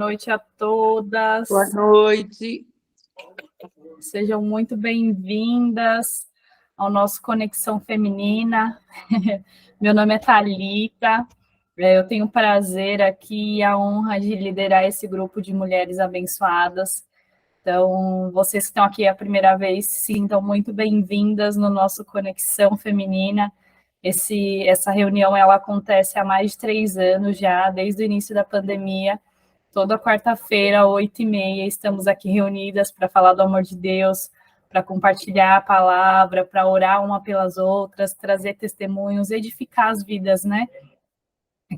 Noite a todas. Boa noite. Sejam muito bem-vindas ao nosso Conexão Feminina. Meu nome é Thalita. Eu tenho o prazer aqui e a honra de liderar esse grupo de mulheres abençoadas. Então, vocês que estão aqui a primeira vez, se sintam muito bem-vindas no nosso Conexão Feminina. Essa reunião ela acontece há mais de 3 anos já, desde o início da pandemia. Toda quarta-feira, 8h30, estamos aqui reunidas para falar do amor de Deus, para compartilhar a palavra, para orar uma pelas outras, trazer testemunhos, edificar as vidas, né?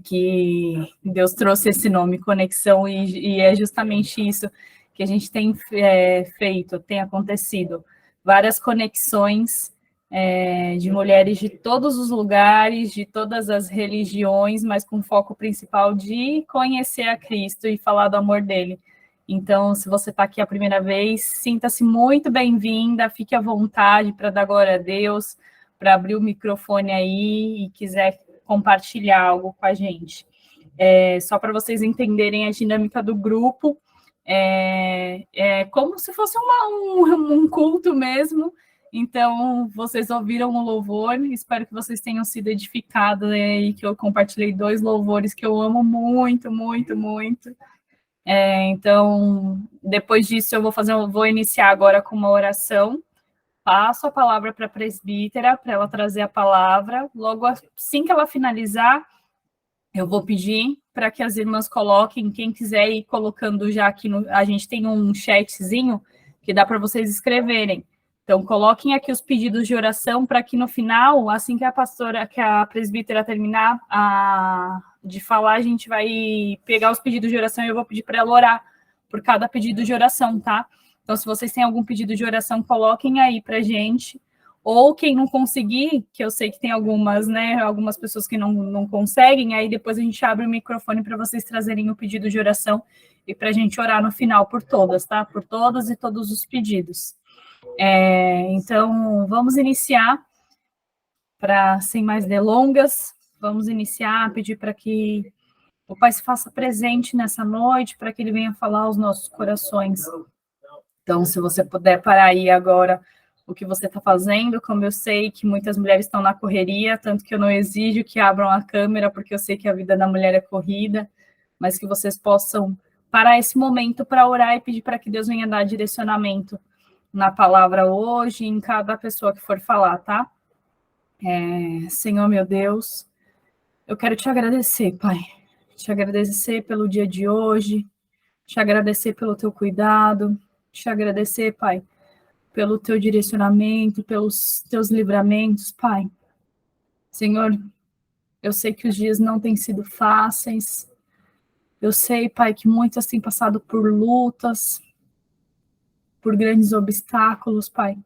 Que Deus trouxe esse nome, Conexão, e é justamente isso que a gente tem feito, tem acontecido. Várias conexões de mulheres de todos os lugares, de todas as religiões, mas com foco principal de conhecer a Cristo e falar do amor dele. Então, se você está aqui a primeira vez, sinta-se muito bem-vinda, fique à vontade para dar glória a Deus, para abrir o microfone aí e quiser compartilhar algo com a gente. Só para vocês entenderem a dinâmica do grupo, é como se fosse um culto mesmo. Então, vocês ouviram o louvor, espero que vocês tenham sido edificados, e que eu compartilhei 2 louvores que eu amo muito, muito, muito. Então, depois disso, eu vou iniciar agora com uma oração. Passo a palavra para a presbítera, para ela trazer a palavra. Logo assim que ela finalizar, eu vou pedir para que as irmãs coloquem, quem quiser ir colocando já aqui, a gente tem um chatzinho que dá para vocês escreverem. Então, coloquem aqui os pedidos de oração para que no final, assim que a presbítera terminar de falar, a gente vai pegar os pedidos de oração e eu vou pedir para ela orar por cada pedido de oração, tá? Então, se vocês têm algum pedido de oração, coloquem aí para a gente. Ou quem não conseguir, que eu sei que tem algumas, né? Algumas pessoas que não conseguem, aí depois a gente abre o microfone para vocês trazerem o pedido de oração e para a gente orar no final por todas, tá? Por todas e todos os pedidos. Então, vamos iniciar, sem mais delongas, vamos iniciar, pedir para que o Pai se faça presente nessa noite, para que Ele venha falar aos nossos corações. Então, se você puder parar aí agora o que você está fazendo, como eu sei que muitas mulheres estão na correria, tanto que eu não exijo que abram a câmera, porque eu sei que a vida da mulher é corrida, mas que vocês possam parar esse momento para orar e pedir para que Deus venha dar direcionamento na palavra hoje, em cada pessoa que for falar, tá? Senhor, meu Deus, eu quero te agradecer, Pai. Te agradecer pelo dia de hoje, te agradecer pelo teu cuidado, te agradecer, Pai, pelo teu direcionamento, pelos teus livramentos, Pai. Senhor, eu sei que os dias não têm sido fáceis, eu sei, Pai, que muitas têm passado por lutas, por grandes obstáculos, Pai.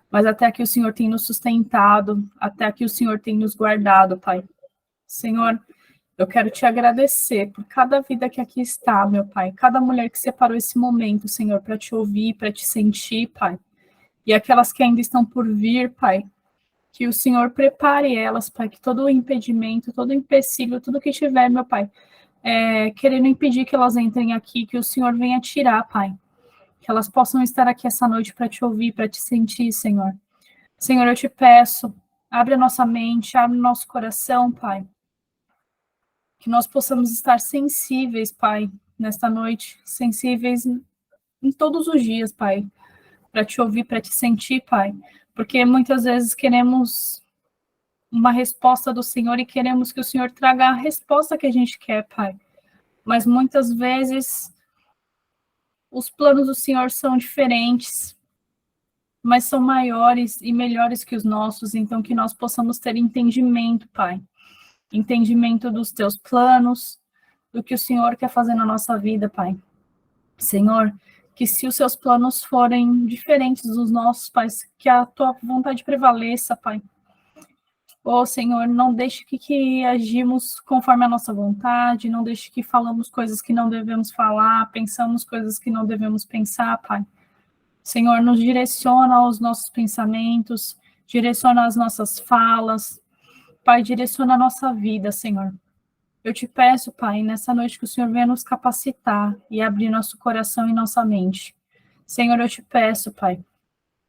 Mas até aqui o Senhor tem nos sustentado, até aqui o Senhor tem nos guardado, Pai. Senhor, eu quero te agradecer por cada vida que aqui está, meu Pai, cada mulher que separou esse momento, Senhor, para te ouvir, para te sentir, Pai. E aquelas que ainda estão por vir, Pai, que o Senhor prepare elas, Pai, que todo o impedimento, todo o empecilho, tudo que tiver, meu Pai, querendo impedir que elas entrem aqui, que o Senhor venha tirar, Pai. Que elas possam estar aqui essa noite para te ouvir, para te sentir, Senhor. Senhor, eu te peço, abre a nossa mente, abre o nosso coração, Pai. Que nós possamos estar sensíveis, Pai, nesta noite, sensíveis em todos os dias, Pai, para te ouvir, para te sentir, Pai. Porque muitas vezes queremos uma resposta do Senhor e queremos que o Senhor traga a resposta que a gente quer, Pai. Mas muitas vezes os planos do Senhor são diferentes, mas são maiores e melhores que os nossos, então que nós possamos ter entendimento, Pai. Entendimento dos teus planos, do que o Senhor quer fazer na nossa vida, Pai. Senhor, que se os seus planos forem diferentes dos nossos, Pai, que a tua vontade prevaleça, Pai. Senhor, não deixe que agimos conforme a nossa vontade, não deixe que falamos coisas que não devemos falar, pensamos coisas que não devemos pensar, Pai. Senhor, nos direciona aos nossos pensamentos, direciona as nossas falas, Pai, direciona a nossa vida, Senhor. Eu te peço, Pai, nessa noite que o Senhor venha nos capacitar e abrir nosso coração e nossa mente. Senhor, eu te peço, Pai,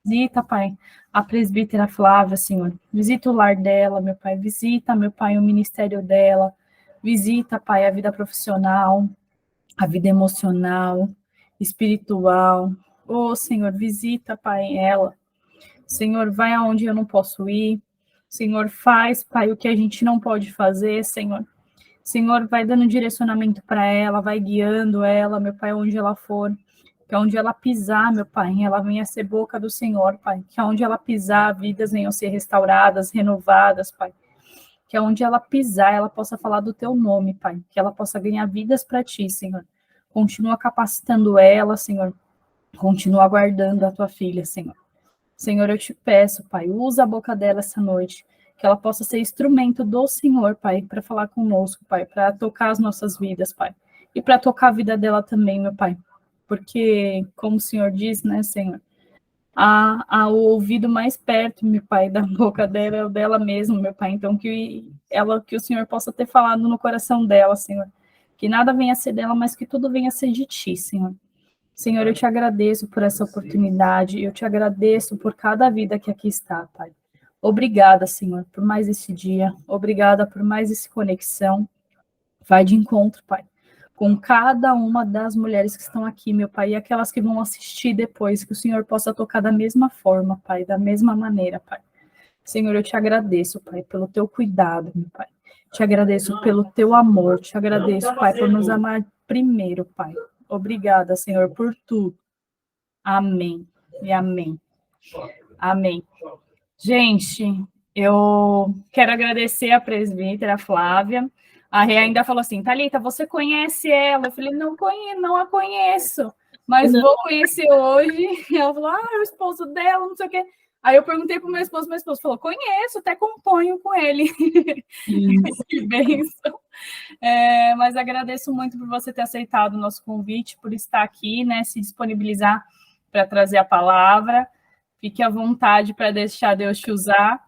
visita, Pai, a presbítera Flávia, Senhor. Visita o lar dela, meu Pai. Visita, meu Pai, o ministério dela. Visita, Pai, a vida profissional, a vida emocional, espiritual. Ô, Senhor, visita, Pai, ela. Senhor, vai aonde eu não posso ir. Senhor, faz, Pai, o que a gente não pode fazer, Senhor. Senhor, vai dando direcionamento para ela, vai guiando ela, meu Pai, onde ela for. Que onde ela pisar, meu Pai, ela venha ser boca do Senhor, Pai. Que onde ela pisar, vidas venham ser restauradas, renovadas, Pai. Que onde ela pisar, ela possa falar do teu nome, Pai. Que ela possa ganhar vidas para ti, Senhor. Continua capacitando ela, Senhor. Continua guardando a tua filha, Senhor. Senhor, eu te peço, Pai, usa a boca dela essa noite, que ela possa ser instrumento do Senhor, Pai, para falar conosco, Pai, para tocar as nossas vidas, Pai, e para tocar a vida dela também, meu Pai, porque, como o Senhor diz, né, Senhor, há o ouvido mais perto, meu Pai, da boca dela, é o dela mesmo, meu Pai, então que o Senhor possa ter falado no coração dela, Senhor, que nada venha a ser dela, mas que tudo venha a ser de Ti, Senhor. Senhor, eu te agradeço por essa oportunidade, eu te agradeço por cada vida que aqui está, Pai. Obrigada, Senhor, por mais esse dia, obrigada por mais essa conexão. Vai de encontro, Pai, com cada uma das mulheres que estão aqui, meu Pai, e aquelas que vão assistir depois, que o Senhor possa tocar da mesma forma, Pai, da mesma maneira, Pai. Senhor, eu te agradeço, Pai, pelo teu cuidado, meu Pai. Te agradeço pelo teu amor, te agradeço, Pai, por nos amar primeiro, Pai. Obrigada, Senhor, por tudo. Amém e amém. Amém. Gente, eu quero agradecer a presbítera Flávia. A Rê ainda falou assim, Thalita, você conhece ela? Eu falei, não a conheço, mas vou conhecer hoje. E ela falou, é o esposo dela, não sei o quê. Aí eu perguntei para o meu esposo falou, conheço, até acompanho com ele. Que bênção. Mas agradeço muito por você ter aceitado o nosso convite, por estar aqui, né, se disponibilizar para trazer a palavra. Fique à vontade para deixar Deus te usar.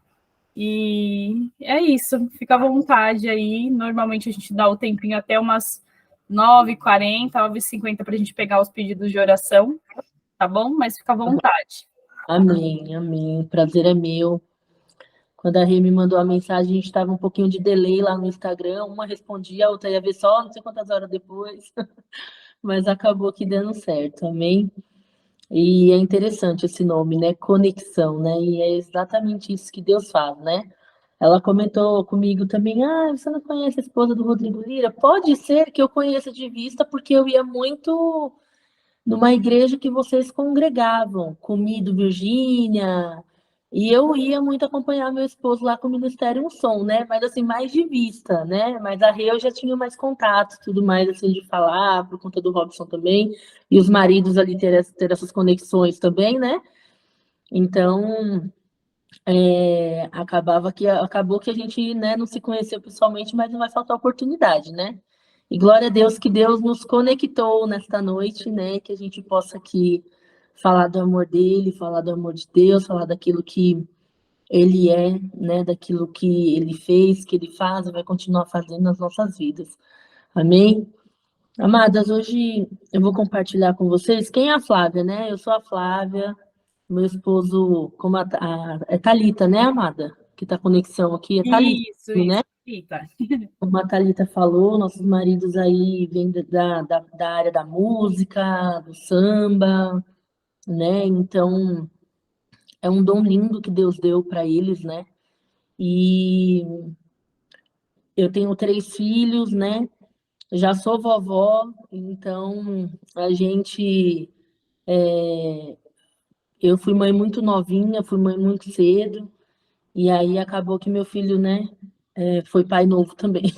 E é isso, fica à vontade aí. Normalmente a gente dá o tempinho até umas 9h40, 9h50 para a gente pegar os pedidos de oração, tá bom? Mas fica à vontade. Amém, amém. O prazer é meu. Quando a Rê me mandou a mensagem, a gente estava um pouquinho de delay lá no Instagram. Uma respondia, a outra ia ver só não sei quantas horas depois. Mas acabou que dando certo, amém? E é interessante esse nome, né? Conexão, né? E é exatamente isso que Deus faz, né? Ela comentou comigo também, você não conhece a esposa do Rodrigo Lira? Pode ser que eu conheça de vista, porque eu ia muito numa igreja que vocês congregavam, comigo, Virgínia, e eu ia muito acompanhar meu esposo lá com o Ministério Um Som, né? Mas assim, mais de vista, né? Mas a Rê eu já tinha mais contato, tudo mais assim de falar, por conta do Robson também, e os maridos ali ter essas conexões também, né? Então, acabou que a gente, né, não se conheceu pessoalmente, mas não vai faltar oportunidade, né? E glória a Deus que Deus nos conectou nesta noite, né? Que a gente possa aqui falar do amor dele, falar do amor de Deus, falar daquilo que ele é, né? Daquilo que ele fez, que ele faz e vai continuar fazendo nas nossas vidas. Amém? Amadas, hoje eu vou compartilhar com vocês quem é a Flávia, né? Eu sou a Flávia, meu esposo, como é Thalita, né, amada? Que tá conexão aqui, é Thalita, Isso, né? Thalita. Como a Thalita falou, nossos maridos aí vêm da área da música, do samba, né? Então, é um dom lindo que Deus deu para eles, né? E eu tenho 3 filhos, né? Já sou vovó, então a gente. Eu fui mãe muito novinha, fui mãe muito cedo, e aí acabou que meu filho, né, foi pai novo também.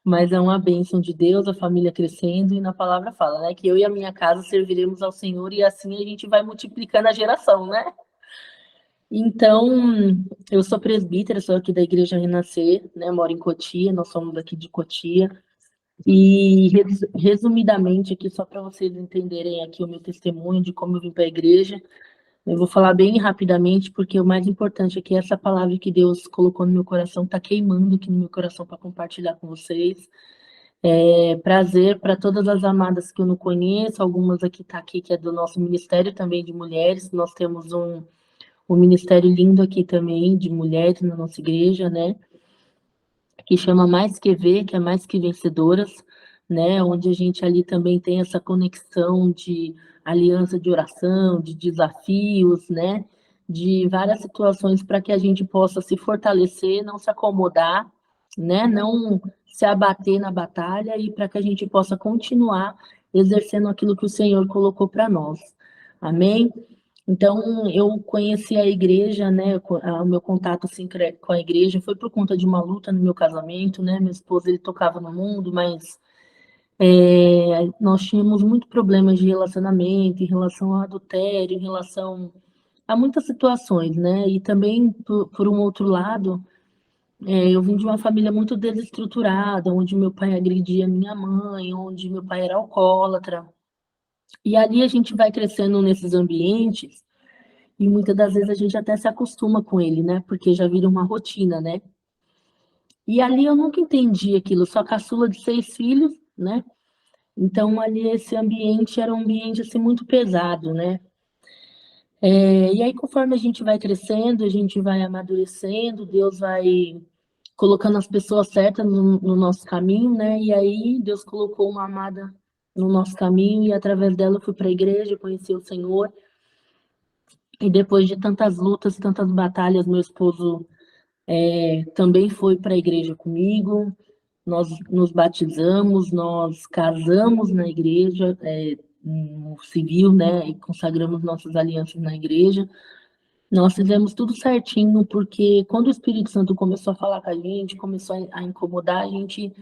Mas é uma bênção de Deus, a família crescendo, e na palavra fala, né, que eu e a minha casa serviremos ao Senhor, e assim a gente vai multiplicando a geração, né? Então, eu sou presbítera, sou aqui da Igreja Renascer, né, moro em Cotia, nós somos daqui de Cotia, e resumidamente aqui, só para vocês entenderem aqui o meu testemunho de como eu vim para a igreja, Eu vou falar bem rapidamente, porque o mais importante é que essa palavra que Deus colocou no meu coração está queimando aqui no meu coração para compartilhar com vocês. É prazer para todas as amadas que eu não conheço, algumas aqui tá aqui, que é do nosso ministério também de mulheres. Nós temos um ministério lindo aqui também de mulheres na nossa igreja, né? Que chama Mais Que Ver, que é Mais Que Vencedoras, né? Onde a gente ali também tem essa conexão de aliança de oração, de desafios, né? De várias situações para que a gente possa se fortalecer, não se acomodar, né? Não se abater na batalha e para que a gente possa continuar exercendo aquilo que o Senhor colocou para nós. Amém? Então, eu conheci a igreja, né? O meu contato assim, com a igreja foi por conta de uma luta no meu casamento, né? Meu esposo ele tocava no mundo, mas nós tínhamos muito problemas de relacionamento, em relação ao adultério, em relação a muitas situações, né? E também, por um outro lado, eu vim de uma família muito desestruturada, onde meu pai agredia minha mãe, onde meu pai era alcoólatra. E ali a gente vai crescendo nesses ambientes. E muitas das vezes a gente até se acostuma com ele, né? Porque já vira uma rotina, né? E ali eu nunca entendi aquilo, só caçula de 6 filhos, né? Então ali esse ambiente era um ambiente assim muito pesado, né? E aí conforme a gente vai crescendo, a gente vai amadurecendo, Deus vai colocando as pessoas certas no nosso caminho, né? E aí Deus colocou uma amada no nosso caminho e através dela eu fui para a igreja, conheci o Senhor. E depois de tantas lutas, tantas batalhas, meu esposo também foi para a igreja comigo, nós nos batizamos, nós casamos na igreja, no civil, né, e consagramos nossas alianças na igreja. Nós fizemos tudo certinho, porque quando o Espírito Santo começou a falar com a gente, começou a incomodar, a gente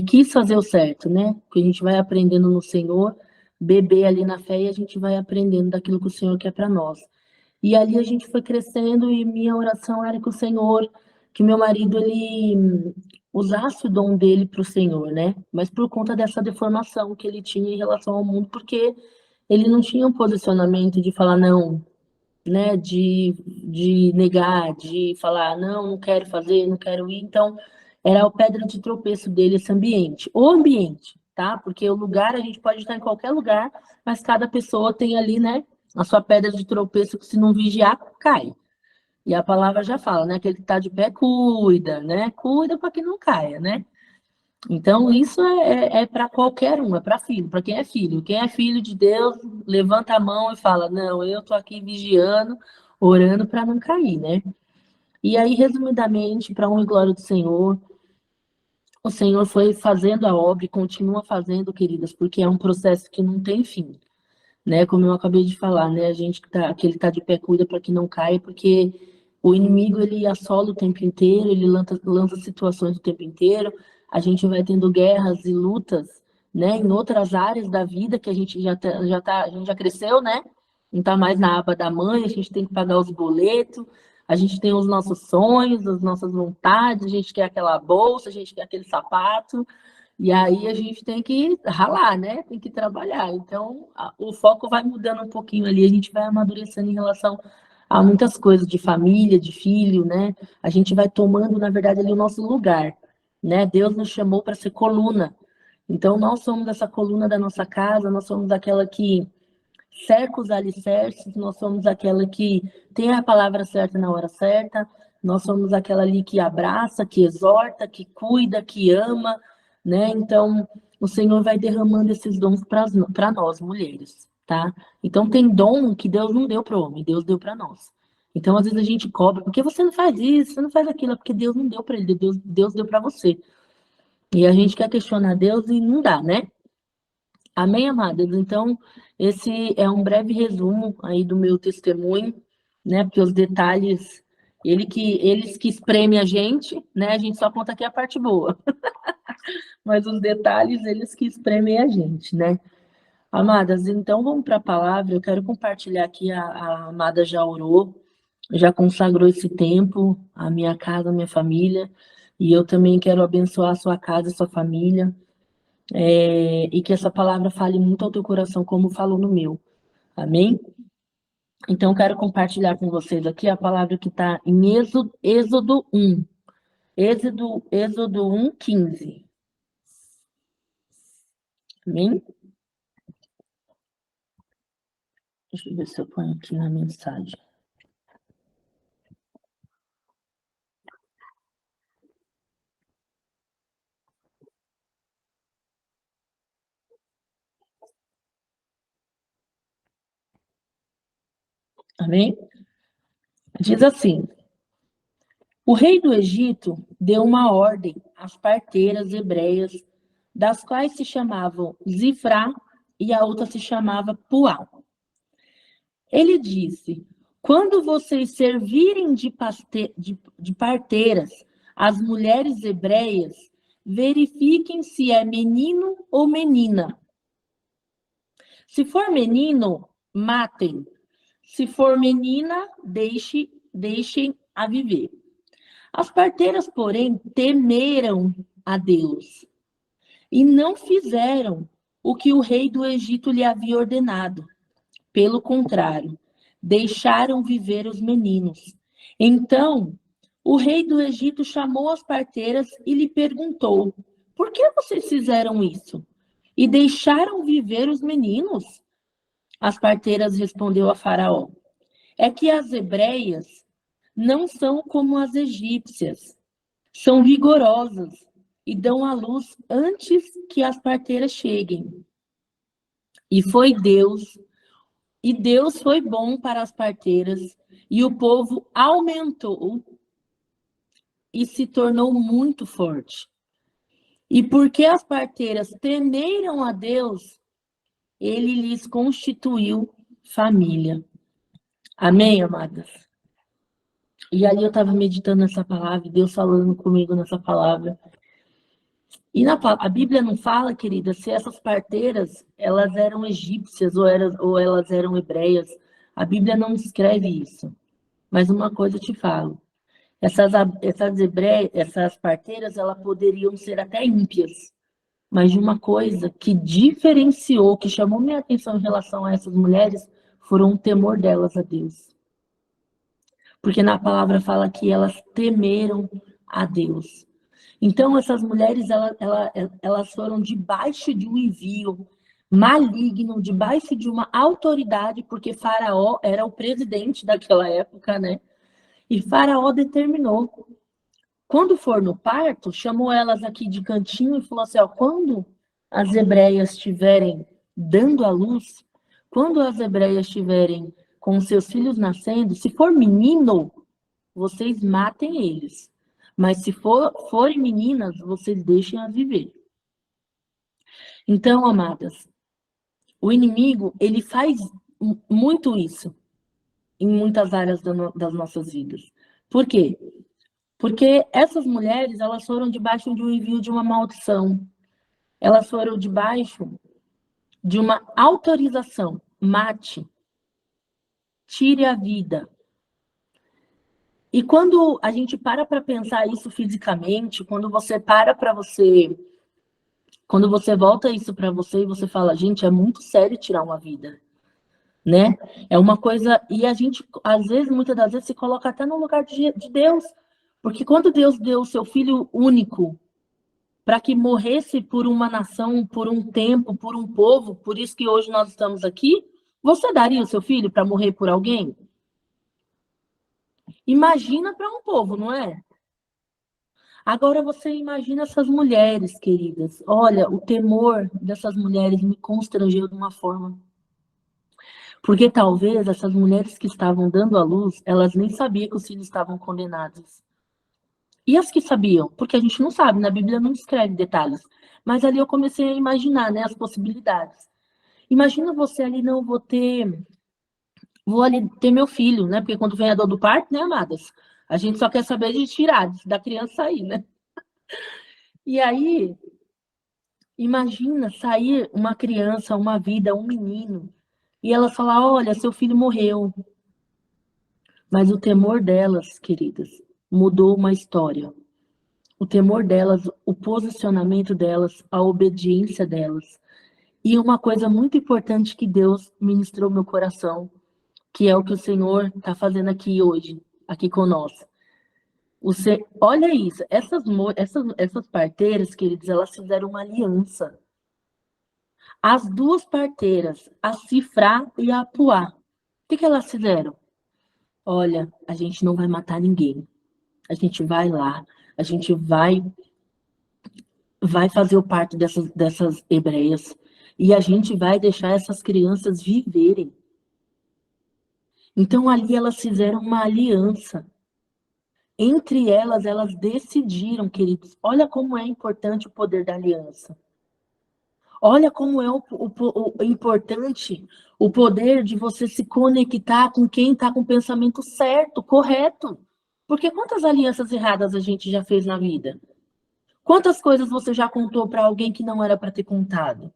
quis fazer o certo, né? Porque a gente vai aprendendo no Senhor, beber ali na fé e a gente vai aprendendo daquilo que o Senhor quer para nós. E ali a gente foi crescendo e minha oração era que o Senhor, que meu marido ele usasse o dom dele para o Senhor, né? Mas por conta dessa deformação que ele tinha em relação ao mundo, porque ele não tinha um posicionamento de falar não, né? De negar, de falar não, não quero fazer, não quero ir. Então era a pedra de tropeço dele esse ambiente, o ambiente, tá? Porque o lugar a gente pode estar em qualquer lugar, mas cada pessoa tem ali, né? A sua pedra de tropeço que se não vigiar, cai. E a palavra já fala, né? Aquele que está de pé, cuida, né? Cuida para que não caia, né? Então, isso é para qualquer um, é para filho, para quem é filho. Quem é filho de Deus, levanta a mão e fala: não, eu estou aqui vigiando, orando para não cair, né? E aí, resumidamente, para honra e glória do Senhor, o Senhor foi fazendo a obra e continua fazendo, queridas, porque é um processo que não tem fim, né? Como eu acabei de falar, né? A gente que ele tá de pé cuida para que não caia, porque o inimigo ele assola o tempo inteiro, ele lança situações o tempo inteiro. A gente vai tendo guerras e lutas, né? Em outras áreas da vida que a gente a gente já cresceu, né? Não tá mais na aba da mãe, a gente tem que pagar os boletos, a gente tem os nossos sonhos, as nossas vontades, a gente quer aquela bolsa, a gente quer aquele sapato. E aí a gente tem que ralar, né? Tem que trabalhar. Então, o foco vai mudando um pouquinho ali, a gente vai amadurecendo em relação a muitas coisas de família, de filho, né? A gente vai tomando, na verdade, ali o nosso lugar, né? Deus nos chamou para ser coluna. Então, nós somos essa coluna da nossa casa, nós somos aquela que cerca os alicerces, nós somos aquela que tem a palavra certa na hora certa, nós somos aquela ali que abraça, que exorta, que cuida, que ama, né? Então, o Senhor vai derramando esses dons para nós, mulheres, tá? Então, tem dom que Deus não deu para o homem, Deus deu para nós. Então, às vezes a gente cobra, porque você não faz isso, você não faz aquilo, é porque Deus não deu para ele, Deus deu para você. E a gente quer questionar Deus e não dá, né? Amém, amadas? Então, esse é um breve resumo aí do meu testemunho, né? Porque os detalhes, eles que espremem a gente, né? A gente só conta aqui a parte boa, mas os detalhes, eles que espremem a gente, né? Amadas, então vamos para a palavra. Eu quero compartilhar aqui, a amada já orou, já consagrou esse tempo, a minha casa, a minha família, e eu também quero abençoar a sua casa, a sua família. E que essa palavra fale muito ao teu coração, como falou no meu. Amém? Então, eu quero compartilhar com vocês aqui a palavra que está em Êxodo 1. Êxodo 1, 15. Amém? Deixa eu ver se eu ponho aqui na mensagem. Amém? Diz assim: o rei do Egito deu uma ordem às parteiras hebreias, das quais se chamavam Zifrá e a outra se chamava Puá. Ele disse: quando vocês servirem de parteiras as mulheres hebreias, verifiquem se é menino ou menina. Se for menino, matem. Se for menina, deixem a viver. As parteiras, porém, temeram a Deus e não fizeram o que o rei do Egito lhe havia ordenado. Pelo contrário, deixaram viver os meninos. Então, o rei do Egito chamou as parteiras e lhe perguntou: por que vocês fizeram isso? E deixaram viver os meninos? As parteiras respondeu a Faraó: é que as hebreias não são como as egípcias, são vigorosas e dão à luz antes que as parteiras cheguem. E Deus foi bom para as parteiras, e o povo aumentou e se tornou muito forte. E porque as parteiras temeram a Deus, ele lhes constituiu família. Amém, amadas? E aí eu estava meditando nessa palavra, Deus falando comigo nessa palavra. E a Bíblia não fala, querida, se essas parteiras, elas eram egípcias ou elas eram hebreias. A Bíblia não escreve isso. Mas uma coisa eu te falo. Essas parteiras, elas poderiam ser até ímpias. Mas de uma coisa que diferenciou, que chamou minha atenção em relação a essas mulheres, foram o temor delas a Deus. Porque na palavra fala que elas temeram a Deus. Então, essas mulheres, elas foram debaixo de um envio maligno, debaixo de uma autoridade, porque Faraó era o presidente daquela época, né? E Faraó determinou. Quando for no parto, chamou elas aqui de cantinho e falou assim, ó, quando as hebreias estiverem dando à luz, quando as hebreias estiverem com seus filhos nascendo, se for menino, vocês matem eles. Mas se forem meninas, vocês deixem-as viver. Então, amadas, o inimigo, ele faz muito isso em muitas áreas das nossas vidas. Por quê? Porque essas mulheres, elas foram debaixo de um envio de uma maldição. Elas foram debaixo de uma autorização. Mate. Tire a vida. E quando a gente para pensar isso fisicamente, quando você volta isso para você e você fala, gente, é muito sério tirar uma vida, né? É uma coisa, e a gente, às vezes, muitas das vezes, se coloca até no lugar de Deus, porque quando Deus deu o seu filho único para que morresse por uma nação, por um tempo, por um povo, por isso que hoje nós estamos aqui, você daria o seu filho para morrer por alguém? Imagina para um povo, não é? Agora você imagina essas mulheres, queridas. Olha, o temor dessas mulheres me constrangeu de uma forma. Porque talvez essas mulheres que estavam dando à luz, elas nem sabiam que os filhos estavam condenados. E as que sabiam? Porque a gente não sabe, na Bíblia não descreve detalhes. Mas ali eu comecei a imaginar, né, as possibilidades. Imagina você ali, não, vou ali ter meu filho, né? Porque quando vem a dor do parto, né, amadas? A gente só quer saber de tirar, da criança sair, né? E aí, imagina sair uma criança, uma vida, um menino, e elas falar, olha, seu filho morreu. Mas o temor delas, queridas, mudou uma história. O temor delas, o posicionamento delas, a obediência delas. E uma coisa muito importante que Deus ministrou no meu coração que é o que o Senhor está fazendo aqui hoje, aqui conosco. Olha isso, essas parteiras, queridos, elas fizeram uma aliança. As duas parteiras, a Cifrá e a Apuá. O que elas fizeram? Olha, a gente não vai matar ninguém. A gente vai lá, a gente vai fazer o parto dessas hebreias e a gente vai deixar essas crianças viverem. Então ali elas fizeram uma aliança. Entre elas, elas decidiram, queridos. Olha como é importante o poder da aliança. Olha como é importante o poder de você se conectar com quem está com o pensamento certo, correto. Porque quantas alianças erradas a gente já fez na vida? Quantas coisas você já contou para alguém que não era para ter contado?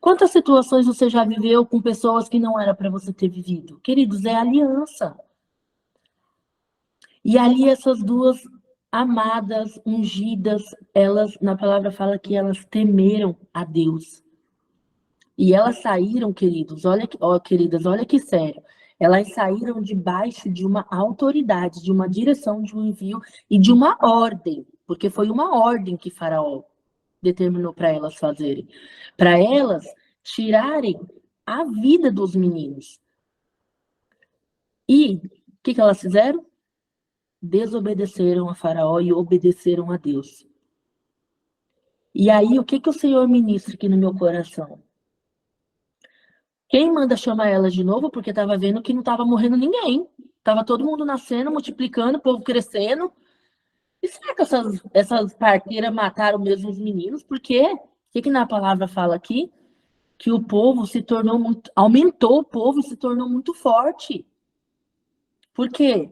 Quantas situações você já viveu com pessoas que não era para você ter vivido? Queridos, é aliança. E ali essas duas amadas, ungidas, elas, na palavra fala que elas temeram a Deus. E elas saíram, queridos, queridas, olha que sério. Elas saíram debaixo de uma autoridade, de uma direção, de um envio e de uma ordem, porque foi uma ordem que Faraó determinou para elas fazerem, para elas tirarem a vida dos meninos. E o que elas fizeram? Desobedeceram a Faraó e obedeceram a Deus. E aí, o que o Senhor ministra aqui no meu coração? Quem manda chamar elas de novo? Porque estava vendo que não estava morrendo ninguém. Estava todo mundo nascendo, multiplicando, o povo crescendo. E será que essas parteiras mataram mesmo os meninos? Por quê? O que na palavra fala aqui? Que o povo se tornou muito... Aumentou o povo e se tornou muito forte. Por quê?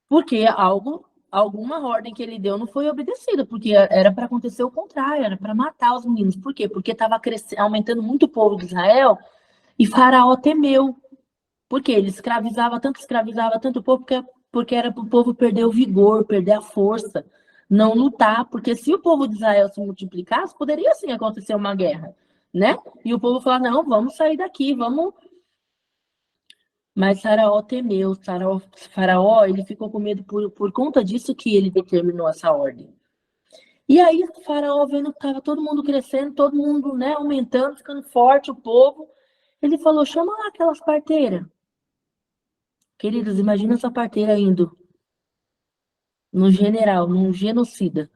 Porque alguma ordem que ele deu não foi obedecida, porque era para acontecer o contrário, era para matar os meninos. Por quê? Porque estava aumentando muito o povo de Israel e Faraó temeu. Porque ele escravizava tanto o povo, porque era para o povo perder o vigor, perder a força, não lutar. Porque se o povo de Israel se multiplicasse, poderia sim acontecer uma guerra, né? E o povo falar, não, vamos sair daqui, vamos... Mas Faraó temeu, Faraó ele ficou com medo por conta disso que ele determinou essa ordem. E aí o Faraó vendo que estava todo mundo crescendo, todo mundo, né, aumentando, ficando forte, o povo, ele falou, chama lá aquelas parteiras. Queridos, imagina essa parteira indo num general, num genocida.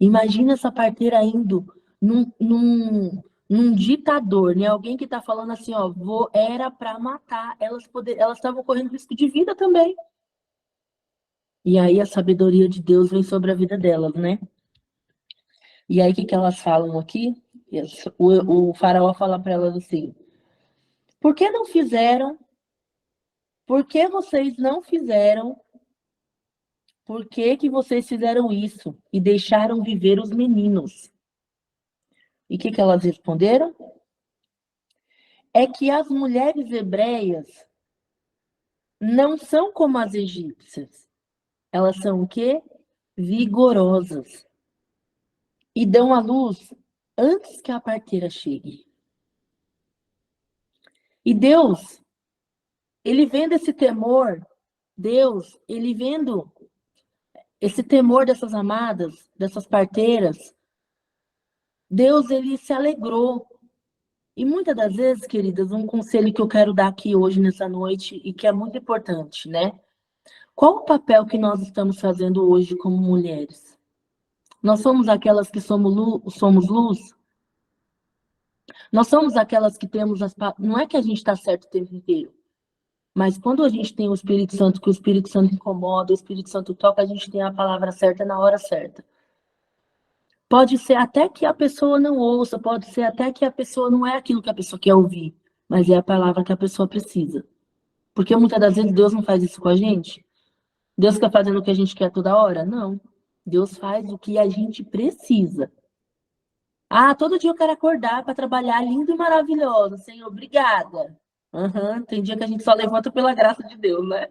Imagina essa parteira indo num ditador, né? Alguém que está falando assim, ó, era para matar. Elas estavam correndo risco de vida também. E aí a sabedoria de Deus vem sobre a vida delas, né? E aí o que elas falam aqui? O faraó fala para elas assim: por que não fizeram? Por que vocês não fizeram? Por que vocês fizeram isso e deixaram viver os meninos? E o que elas responderam? É que as mulheres hebreias não são como as egípcias. Elas são o quê? Vigorosas. E dão à luz antes que a parteira chegue. E Deus, ele vendo esse temor, Deus, ele vendo esse temor dessas amadas, dessas parteiras, Deus, ele se alegrou. E muitas das vezes, queridas, um conselho que eu quero dar aqui hoje, nessa noite, e que é muito importante, né? Qual o papel que nós estamos fazendo hoje como mulheres? Nós somos aquelas que somos luz? Nós somos aquelas que temos as... Não é que a gente está certo o tempo inteiro, mas quando a gente tem o Espírito Santo, que o Espírito Santo incomoda, o Espírito Santo toca, a gente tem a palavra certa na hora certa. Pode ser até que a pessoa não ouça, pode ser até que a pessoa não é aquilo que a pessoa quer ouvir, mas é a palavra que a pessoa precisa. Porque muitas das vezes Deus não faz isso com a gente. Deus fica fazendo o que a gente quer toda hora? Não. Deus faz o que a gente precisa. Ah, todo dia eu quero acordar para trabalhar lindo e maravilhoso. Senhor, obrigada. Tem dia que a gente só levanta pela graça de Deus, né?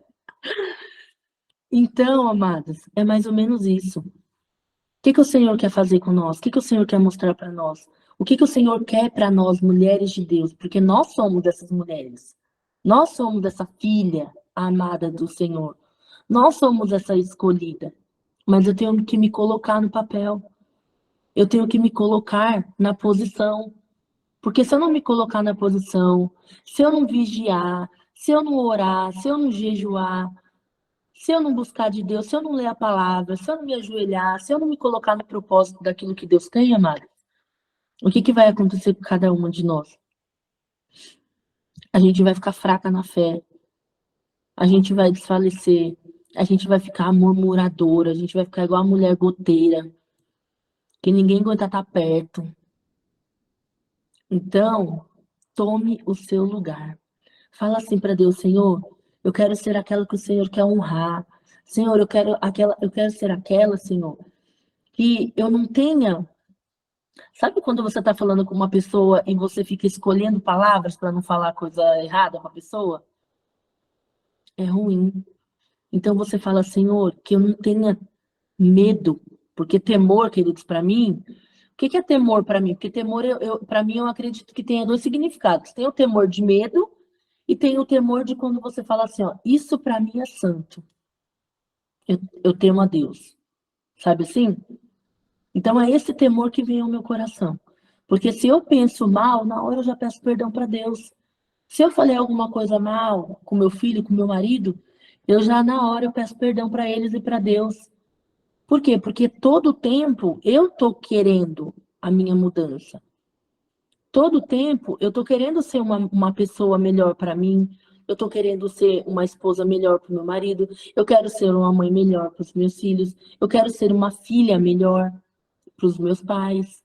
Então, amadas, é mais ou menos isso. O que o Senhor quer fazer com nós? O que o Senhor quer mostrar para nós? O que o Senhor quer para nós, mulheres de Deus? Porque nós somos essas mulheres. Nós somos essa filha amada do Senhor. Nós somos essa escolhida. Mas eu tenho que me colocar no papel. Eu tenho que me colocar na posição. Porque se eu não me colocar na posição, se eu não vigiar, se eu não orar, se eu não jejuar, se eu não buscar de Deus, se eu não ler a palavra, se eu não me ajoelhar, se eu não me colocar no propósito daquilo que Deus tem, amado, o que vai acontecer com cada uma de nós? A gente vai ficar fraca na fé, a gente vai desfalecer, a gente vai ficar murmuradora, a gente vai ficar igual a mulher goteira, que ninguém aguenta estar perto. Então, tome o seu lugar. Fala assim para Deus, Senhor, eu quero ser aquela que o Senhor quer honrar. Senhor, eu quero ser aquela, Senhor, que eu não tenha. Sabe quando você está falando com uma pessoa e você fica escolhendo palavras para não falar coisa errada com a pessoa? É ruim. Então você fala, Senhor, que eu não tenha medo, porque temor, queridos, para mim, o que é temor para mim? Porque temor, para mim, eu acredito que tenha dois significados. Tem o temor de medo e tem o temor de quando você fala assim, ó, isso para mim é santo. Eu temo a Deus. Sabe assim? Então é esse temor que vem ao meu coração. Porque se eu penso mal, na hora eu já peço perdão para Deus. Se eu falei alguma coisa mal com meu filho, com meu marido, eu já na hora eu peço perdão para eles e para Deus. Por quê? Porque todo tempo eu tô querendo a minha mudança. Todo tempo eu tô querendo ser uma pessoa melhor para mim. Eu tô querendo ser uma esposa melhor para o meu marido. Eu quero ser uma mãe melhor para os meus filhos. Eu quero ser uma filha melhor para os meus pais.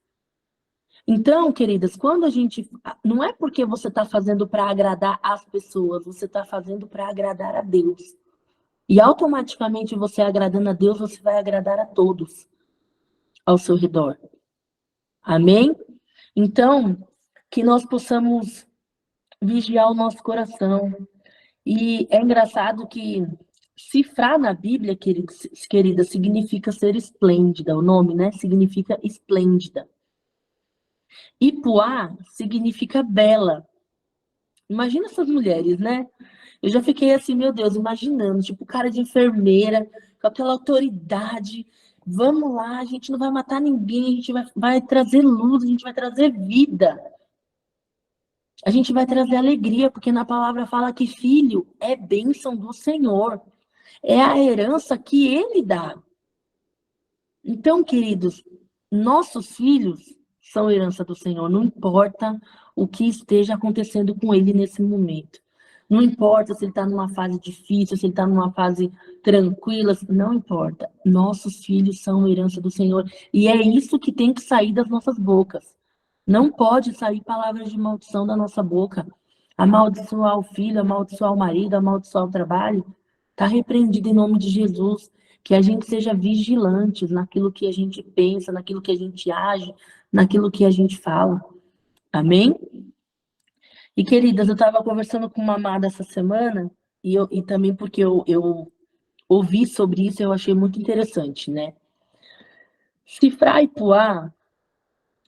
Então, queridas, quando a gente. Não é porque você está fazendo para agradar as pessoas, você está fazendo para agradar a Deus. E automaticamente você agradando a Deus, você vai agradar a todos ao seu redor. Amém? Então, que nós possamos vigiar o nosso coração. E é engraçado que cifrar na Bíblia, querida, significa ser esplêndida. O nome, né? Significa esplêndida. Ipuá significa bela. Imagina essas mulheres, né? Eu já fiquei assim, meu Deus, imaginando, tipo, cara de enfermeira, com aquela autoridade. Vamos lá, a gente não vai matar ninguém, a gente vai trazer luz, a gente vai trazer vida. A gente vai trazer alegria, porque na palavra fala que filho é bênção do Senhor. É a herança que ele dá. Então, queridos, nossos filhos são herança do Senhor, não importa o que esteja acontecendo com ele nesse momento. Não importa se ele está numa fase difícil, se ele está numa fase tranquila, não importa. Nossos filhos são herança do Senhor. E é isso que tem que sair das nossas bocas. Não pode sair palavras de maldição da nossa boca. Amaldiçoar o filho, amaldiçoar o marido, amaldiçoar o trabalho. Está repreendido em nome de Jesus. Que a gente seja vigilantes naquilo que a gente pensa, naquilo que a gente age, naquilo que a gente fala. Amém? E, queridas, eu estava conversando com uma amada essa semana, e também porque eu ouvi sobre isso, eu achei muito interessante, né? Cifrar e Puá,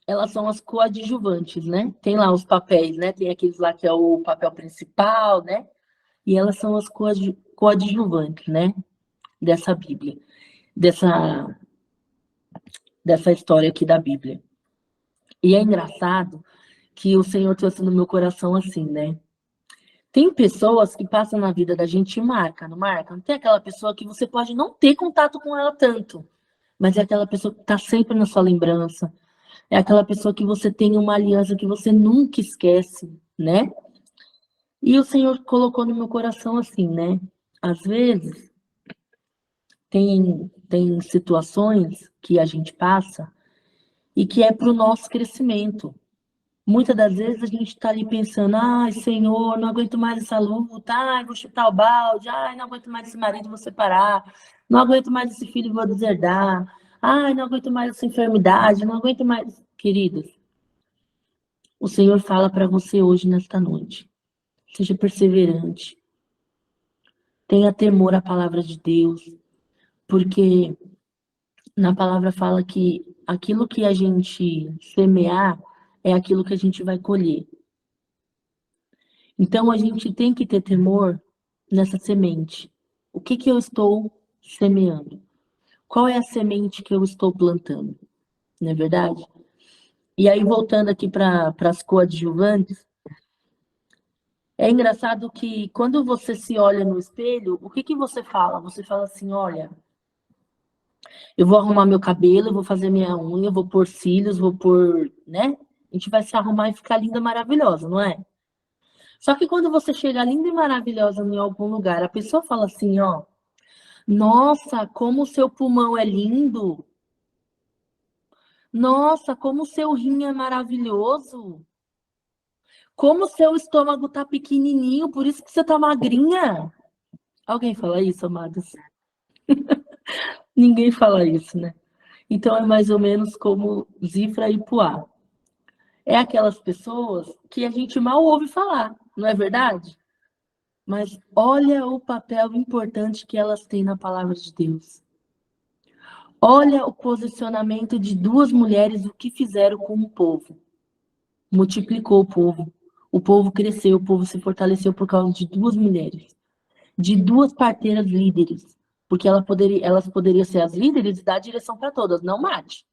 elas são as coadjuvantes, né? Tem lá os papéis, né? Tem aqueles lá que é o papel principal, né? E elas são as coadjuvantes, né? Dessa Bíblia, dessa história aqui da Bíblia. E é engraçado que o Senhor trouxe no meu coração assim, né? Tem pessoas que passam na vida da gente e marca, não marca? Não tem aquela pessoa que você pode não ter contato com ela tanto, mas é aquela pessoa que está sempre na sua lembrança. É aquela pessoa que você tem uma aliança que você nunca esquece, né? E o Senhor colocou no meu coração assim, né? Às vezes, tem situações que a gente passa e que é para o nosso crescimento. Muitas das vezes a gente está ali pensando, ai, Senhor, não aguento mais essa luta, ai, vou chutar o balde, ai, não aguento mais esse marido, vou separar, não aguento mais esse filho, vou deserdar, ai, não aguento mais essa enfermidade, não aguento mais. Queridos, o Senhor fala para você hoje, nesta noite, seja perseverante, tenha temor à palavra de Deus, porque na palavra fala que aquilo que a gente semear é aquilo que a gente vai colher. Então, a gente tem que ter temor nessa semente. O que eu estou semeando? Qual é a semente que eu estou plantando? Não é verdade? E aí, voltando aqui para as coadjuvantes, é engraçado que quando você se olha no espelho, o que você fala? Você fala assim, olha, eu vou arrumar meu cabelo, eu vou fazer minha unha, eu vou pôr cílios, vou pôr, né? A gente vai se arrumar e ficar linda, maravilhosa, não é? Só que quando você chega linda e maravilhosa em algum lugar, a pessoa fala assim, ó, nossa, como o seu pulmão é lindo. Nossa, como o seu rim é maravilhoso. Como o seu estômago tá pequenininho, por isso que você tá magrinha. Alguém fala isso, amados? Ninguém fala isso, né? Então é mais ou menos como Zifra e Puá. É aquelas pessoas que a gente mal ouve falar, não é verdade? Mas olha o papel importante que elas têm na palavra de Deus. Olha o posicionamento de duas mulheres, o que fizeram com o povo. Multiplicou o povo. O povo cresceu, o povo se fortaleceu por causa de duas mulheres. De duas parteiras líderes. Porque elas poderiam ser as líderes e dar direção para todas, não mate.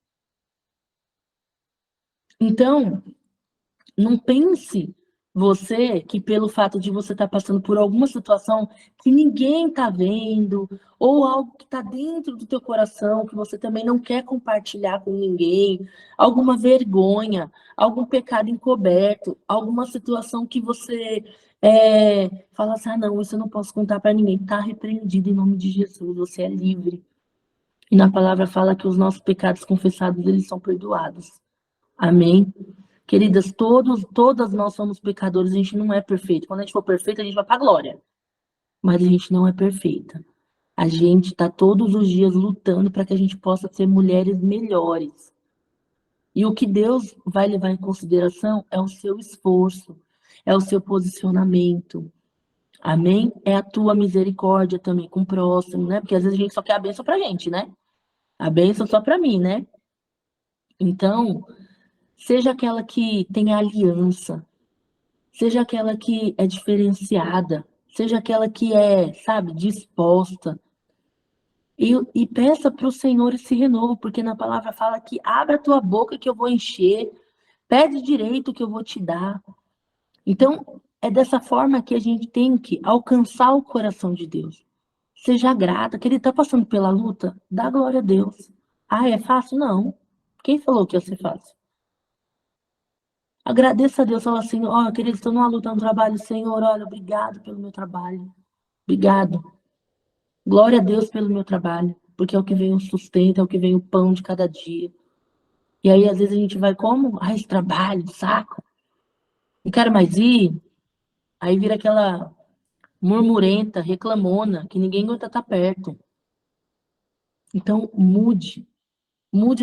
Então, não pense você que pelo fato de você estar passando por alguma situação que ninguém está vendo, ou algo que está dentro do teu coração, que você também não quer compartilhar com ninguém, alguma vergonha, algum pecado encoberto, alguma situação que você fala assim, ah, não, isso eu não posso contar para ninguém. Está repreendido em nome de Jesus, você é livre. E na palavra fala que os nossos pecados confessados, eles são perdoados. Amém? Queridas, todas nós somos pecadores, a gente não é perfeito. Quando a gente for perfeito, a gente vai para a glória. Mas a gente não é perfeita. A gente está todos os dias lutando para que a gente possa ser mulheres melhores. E o que Deus vai levar em consideração é o seu esforço, é o seu posicionamento. Amém? É a tua misericórdia também com o próximo, né? Porque às vezes a gente só quer a bênção pra gente, né? A bênção só para mim, né? Então, seja aquela que tem aliança, seja aquela que é diferenciada, seja aquela que é, sabe, disposta. E peça para o Senhor esse renovo, porque na palavra fala que abre a tua boca que eu vou encher, pede direito que eu vou te dar. Então, é dessa forma que a gente tem que alcançar o coração de Deus. Seja grata, que ele está passando pela luta, dá glória a Deus. Ah, é fácil? Não. Quem falou que ia ser fácil? Agradeça a Deus, fala assim, ó, querido, estou numa luta, no trabalho, Senhor, olha, obrigado pelo meu trabalho. Obrigado. Glória a Deus pelo meu trabalho, porque é o que vem o sustento, é o que vem o pão de cada dia. E aí, às vezes, a gente vai como? Ah, esse trabalho, saco. Não quero mais ir. Aí vira aquela murmurenta, reclamona, que ninguém aguenta estar perto. Então, mude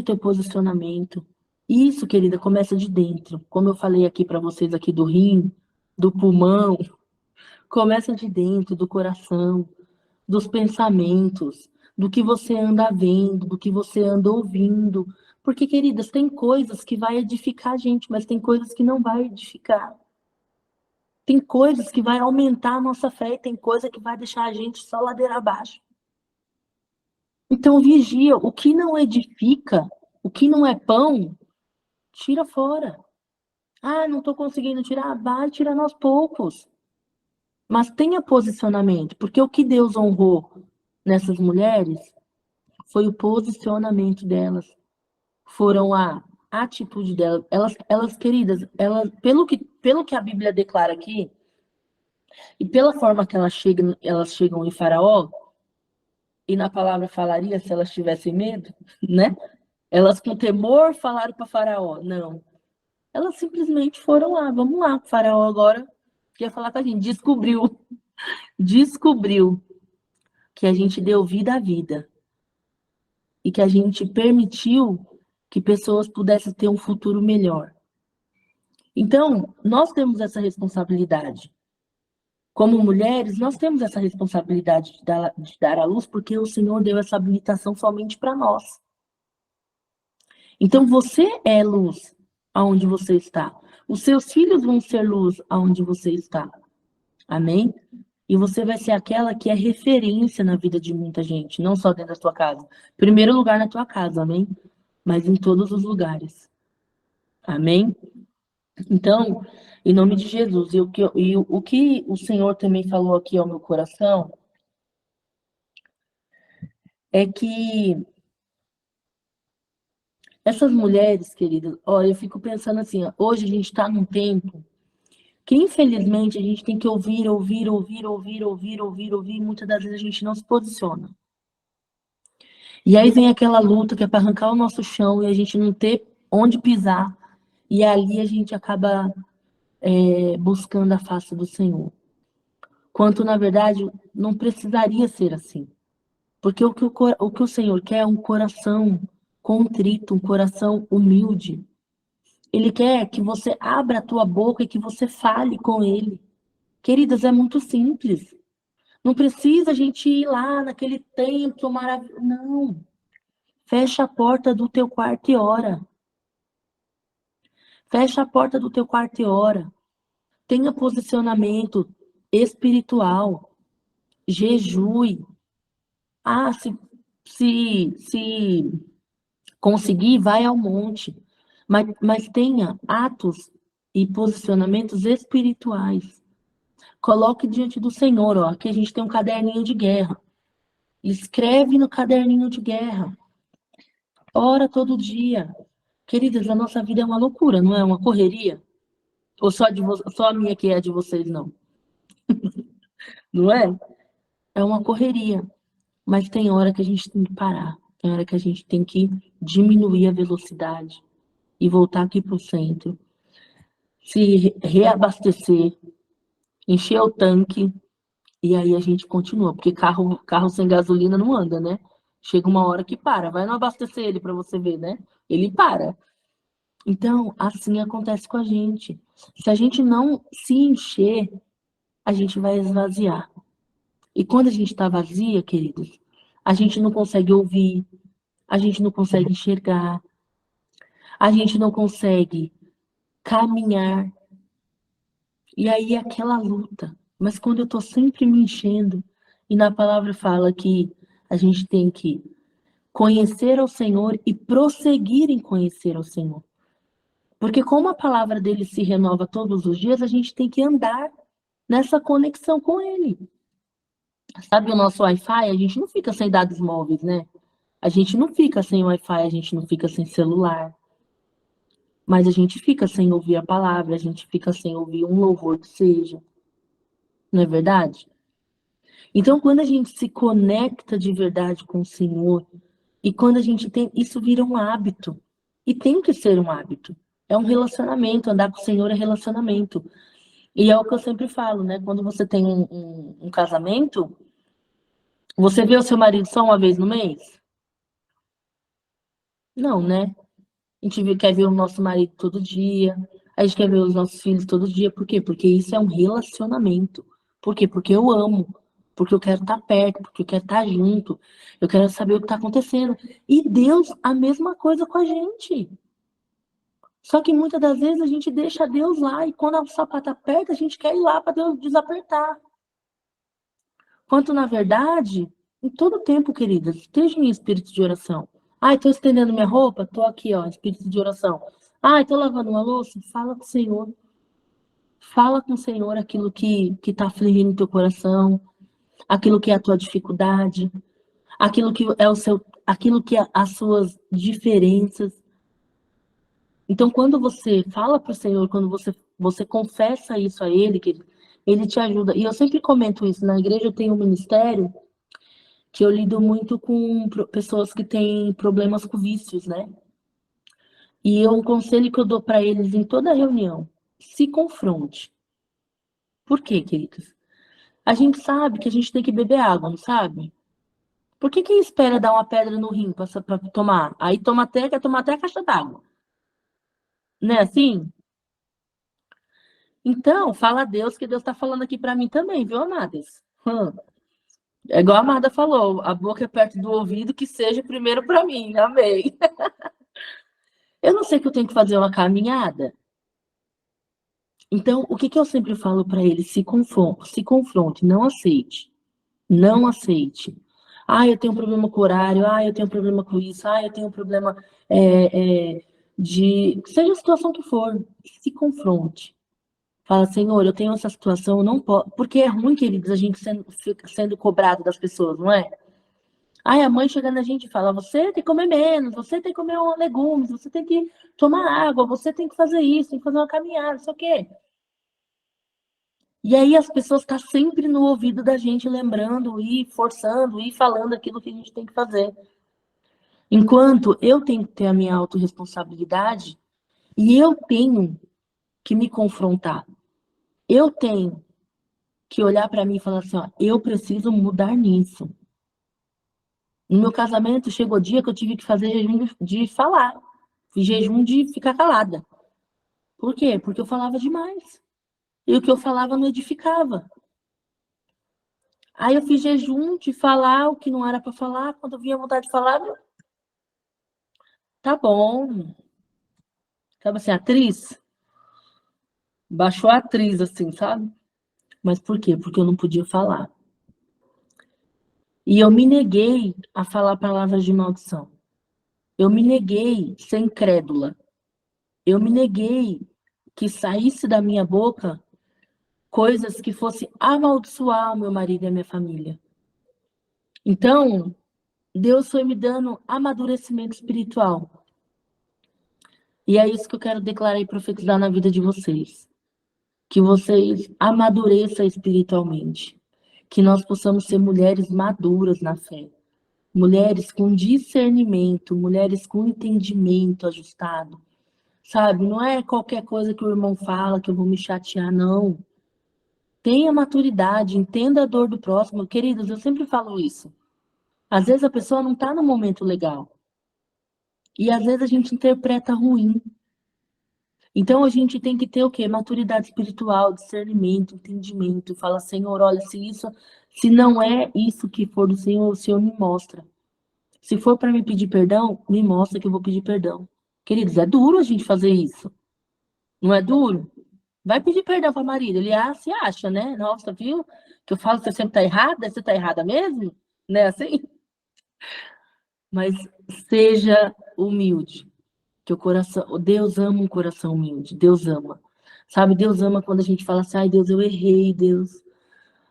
teu posicionamento. Isso, querida, começa de dentro. Como eu falei aqui para vocês aqui do rim, do pulmão, começa de dentro, do coração, dos pensamentos, do que você anda vendo, do que você anda ouvindo. Porque, queridas, tem coisas que vai edificar a gente, mas tem coisas que não vai edificar. Tem coisas que vai aumentar a nossa fé e tem coisa que vai deixar a gente só ladeira abaixo. Então, vigia, o que não edifica, o que não é pão, tira fora. Ah, não estou conseguindo tirar, vai tirando aos poucos. Mas tenha posicionamento, porque o que Deus honrou nessas mulheres foi o posicionamento delas, foram a atitude delas. Elas queridas, pelo que a Bíblia declara aqui, e pela forma que elas chegam em Faraó, e na palavra falaria se elas tivessem medo, né? Elas com temor falaram para Faraó, não. Elas simplesmente foram lá, vamos lá, o Faraó agora quer falar com a gente, descobriu que a gente deu vida à vida e que a gente permitiu que pessoas pudessem ter um futuro melhor. Então, nós temos essa responsabilidade. Como mulheres, nós temos essa responsabilidade de dar à luz, porque o Senhor deu essa habilitação somente para nós. Então, você é luz aonde você está. Os seus filhos vão ser luz aonde você está. Amém? E você vai ser aquela que é referência na vida de muita gente, não só dentro da tua casa. Primeiro lugar na tua casa, amém? Mas em todos os lugares. Amém? Então, em nome de Jesus, o que o Senhor também falou aqui ao meu coração é que essas mulheres, queridas, olha, eu fico pensando assim, ó, hoje a gente está num tempo que, infelizmente, a gente tem que ouvir, e muitas das vezes a gente não se posiciona. E aí vem aquela luta que é para arrancar o nosso chão e a gente não ter onde pisar, e ali a gente acaba buscando a face do Senhor. Quanto, na verdade, não precisaria ser assim. Porque o que o Senhor quer é um coração contrito, um coração humilde. Ele quer que você abra a tua boca e que você fale com Ele. Queridas, é muito simples. Não precisa a gente ir lá naquele templo maravilhoso. Não. Fecha a porta do teu quarto e ora. Fecha a porta do teu quarto e ora. Tenha posicionamento espiritual. Jejue. Ah, se conseguir, vai ao monte. Mas tenha atos e posicionamentos espirituais. Coloque diante do Senhor, ó. Aqui a gente tem um caderninho de guerra. Escreve no caderninho de guerra. Ora todo dia. Queridas, a nossa vida é uma loucura, não é uma correria? Ou só a minha que é a de vocês, não? Não é? É uma correria. Mas tem hora que a gente tem que parar. Tem hora que a gente tem que diminuir a velocidade e voltar aqui para o centro. Se reabastecer, encher o tanque e aí a gente continua. Porque carro sem gasolina não anda, né? Chega uma hora que para. Vai não abastecer ele para você ver, né? Ele para. Então, assim acontece com a gente. Se a gente não se encher, a gente vai esvaziar. E quando a gente está vazia, queridos, a gente não consegue ouvir, a gente não consegue enxergar, a gente não consegue caminhar. E aí é aquela luta. Mas quando eu estou sempre me enchendo, e na palavra fala que a gente tem que conhecer ao Senhor e prosseguir em conhecer ao Senhor. Porque como a palavra dele se renova todos os dias, a gente tem que andar nessa conexão com ele. Sabe o nosso Wi-Fi? A gente não fica sem dados móveis, né? A gente não fica sem Wi-Fi, a gente não fica sem celular. Mas a gente fica sem ouvir a palavra, a gente fica sem ouvir um louvor que seja. Não é verdade? Então, quando a gente se conecta de verdade com o Senhor, e quando a gente tem, isso vira um hábito. E tem que ser um hábito. É um relacionamento, andar com o Senhor é relacionamento. E é o que eu sempre falo, né? Quando você tem um casamento, você vê o seu marido só uma vez no mês? Não, né? A gente quer ver o nosso marido todo dia, a gente quer ver os nossos filhos todo dia. Por quê? Porque isso é um relacionamento. Por quê? Porque eu amo, porque eu quero estar perto, porque eu quero estar junto, eu quero saber o que está acontecendo. E Deus, a mesma coisa com a gente. Só que muitas das vezes a gente deixa Deus lá e quando o sapato aperta, a gente quer ir lá para Deus desapertar. Quanto, na verdade, em todo tempo, queridas, esteja em espírito de oração. Ai, estou estendendo minha roupa? Estou aqui, ó, espírito de oração. Ai, estou lavando uma louça? Fala com o Senhor. Fala com o Senhor aquilo que está afligindo o teu coração, aquilo que é a tua dificuldade, aquilo que é aquilo que é as suas diferenças. Então, quando você fala para o Senhor, quando você confessa isso a Ele, que Ele te ajuda. E eu sempre comento isso, na igreja eu tenho um ministério que eu lido muito com pessoas que têm problemas com vícios, né? E um conselho que eu dou para eles em toda reunião: se confronte. Por quê, queridos? A gente sabe que a gente tem que beber água, não sabe? Por que espera dar uma pedra no rim para tomar? Aí quer tomar até a caixa d'água. Não é assim? Então, fala a Deus que Deus está falando aqui para mim também, viu, amadas? É igual a Amada falou, a boca é perto do ouvido, que seja primeiro para mim, amém. Eu não sei que eu tenho que fazer uma caminhada. Então, o que que eu sempre falo para eles? Se confronte, não aceite. Não aceite. Ah, eu tenho um problema com o horário. Ah, eu tenho um problema com isso. Ah, eu tenho um problema de... Seja a situação que for, se confronte. Fala, Senhor, eu tenho essa situação, eu não posso... Porque é ruim, queridos, a gente fica sendo cobrado das pessoas, não é? Aí a mãe chega na gente e fala, você tem que comer menos, você tem que comer legumes, você tem que tomar água, você tem que fazer isso, tem que fazer uma caminhada, não sei o quê. E aí as pessoas estão sempre no ouvido da gente, lembrando e forçando e falando aquilo que a gente tem que fazer. Enquanto eu tenho que ter a minha autorresponsabilidade e eu tenho que me confrontar. Eu tenho que olhar para mim e falar assim, ó, eu preciso mudar nisso. No meu casamento, chegou o dia que eu tive que fazer jejum de falar. Fiz jejum de ficar calada. Por quê? Porque eu falava demais. E o que eu falava não edificava. Aí eu fiz jejum de falar o que não era para falar. Quando eu vinha vontade de falar, tá bom. Sabe assim, atriz? Baixou a atriz, assim, sabe? Mas por quê? Porque eu não podia falar. E eu me neguei a falar palavras de maldição. Eu me neguei ser incrédula. Eu me neguei que saísse da minha boca coisas que fossem amaldiçoar o meu marido e a minha família. Então, Deus foi me dando amadurecimento espiritual. E é isso que eu quero declarar e profetizar na vida de vocês. Que vocês amadureçam espiritualmente. Que nós possamos ser mulheres maduras na fé. Mulheres com discernimento, mulheres com entendimento ajustado. Sabe, não é qualquer coisa que o irmão fala que eu vou me chatear, não. Tenha maturidade, entenda a dor do próximo. Queridos, eu sempre falo isso. Às vezes a pessoa não está no momento legal. E às vezes a gente interpreta ruim. Então a gente tem que ter o quê? Maturidade espiritual, discernimento, entendimento. Fala, Senhor, olha, se não é isso que for do Senhor, o Senhor me mostra. Se for para me pedir perdão, me mostra que eu vou pedir perdão. Queridos, é duro a gente fazer isso. Não é duro? Vai pedir perdão para o marido. Ele se acha, né? Nossa, viu? Que eu falo que você sempre tá errada, você tá errada mesmo? Né assim? Mas seja humilde. Que o coração, Deus ama um coração humilde. Deus ama. Sabe, Deus ama quando a gente fala assim, ai Deus, eu errei, Deus.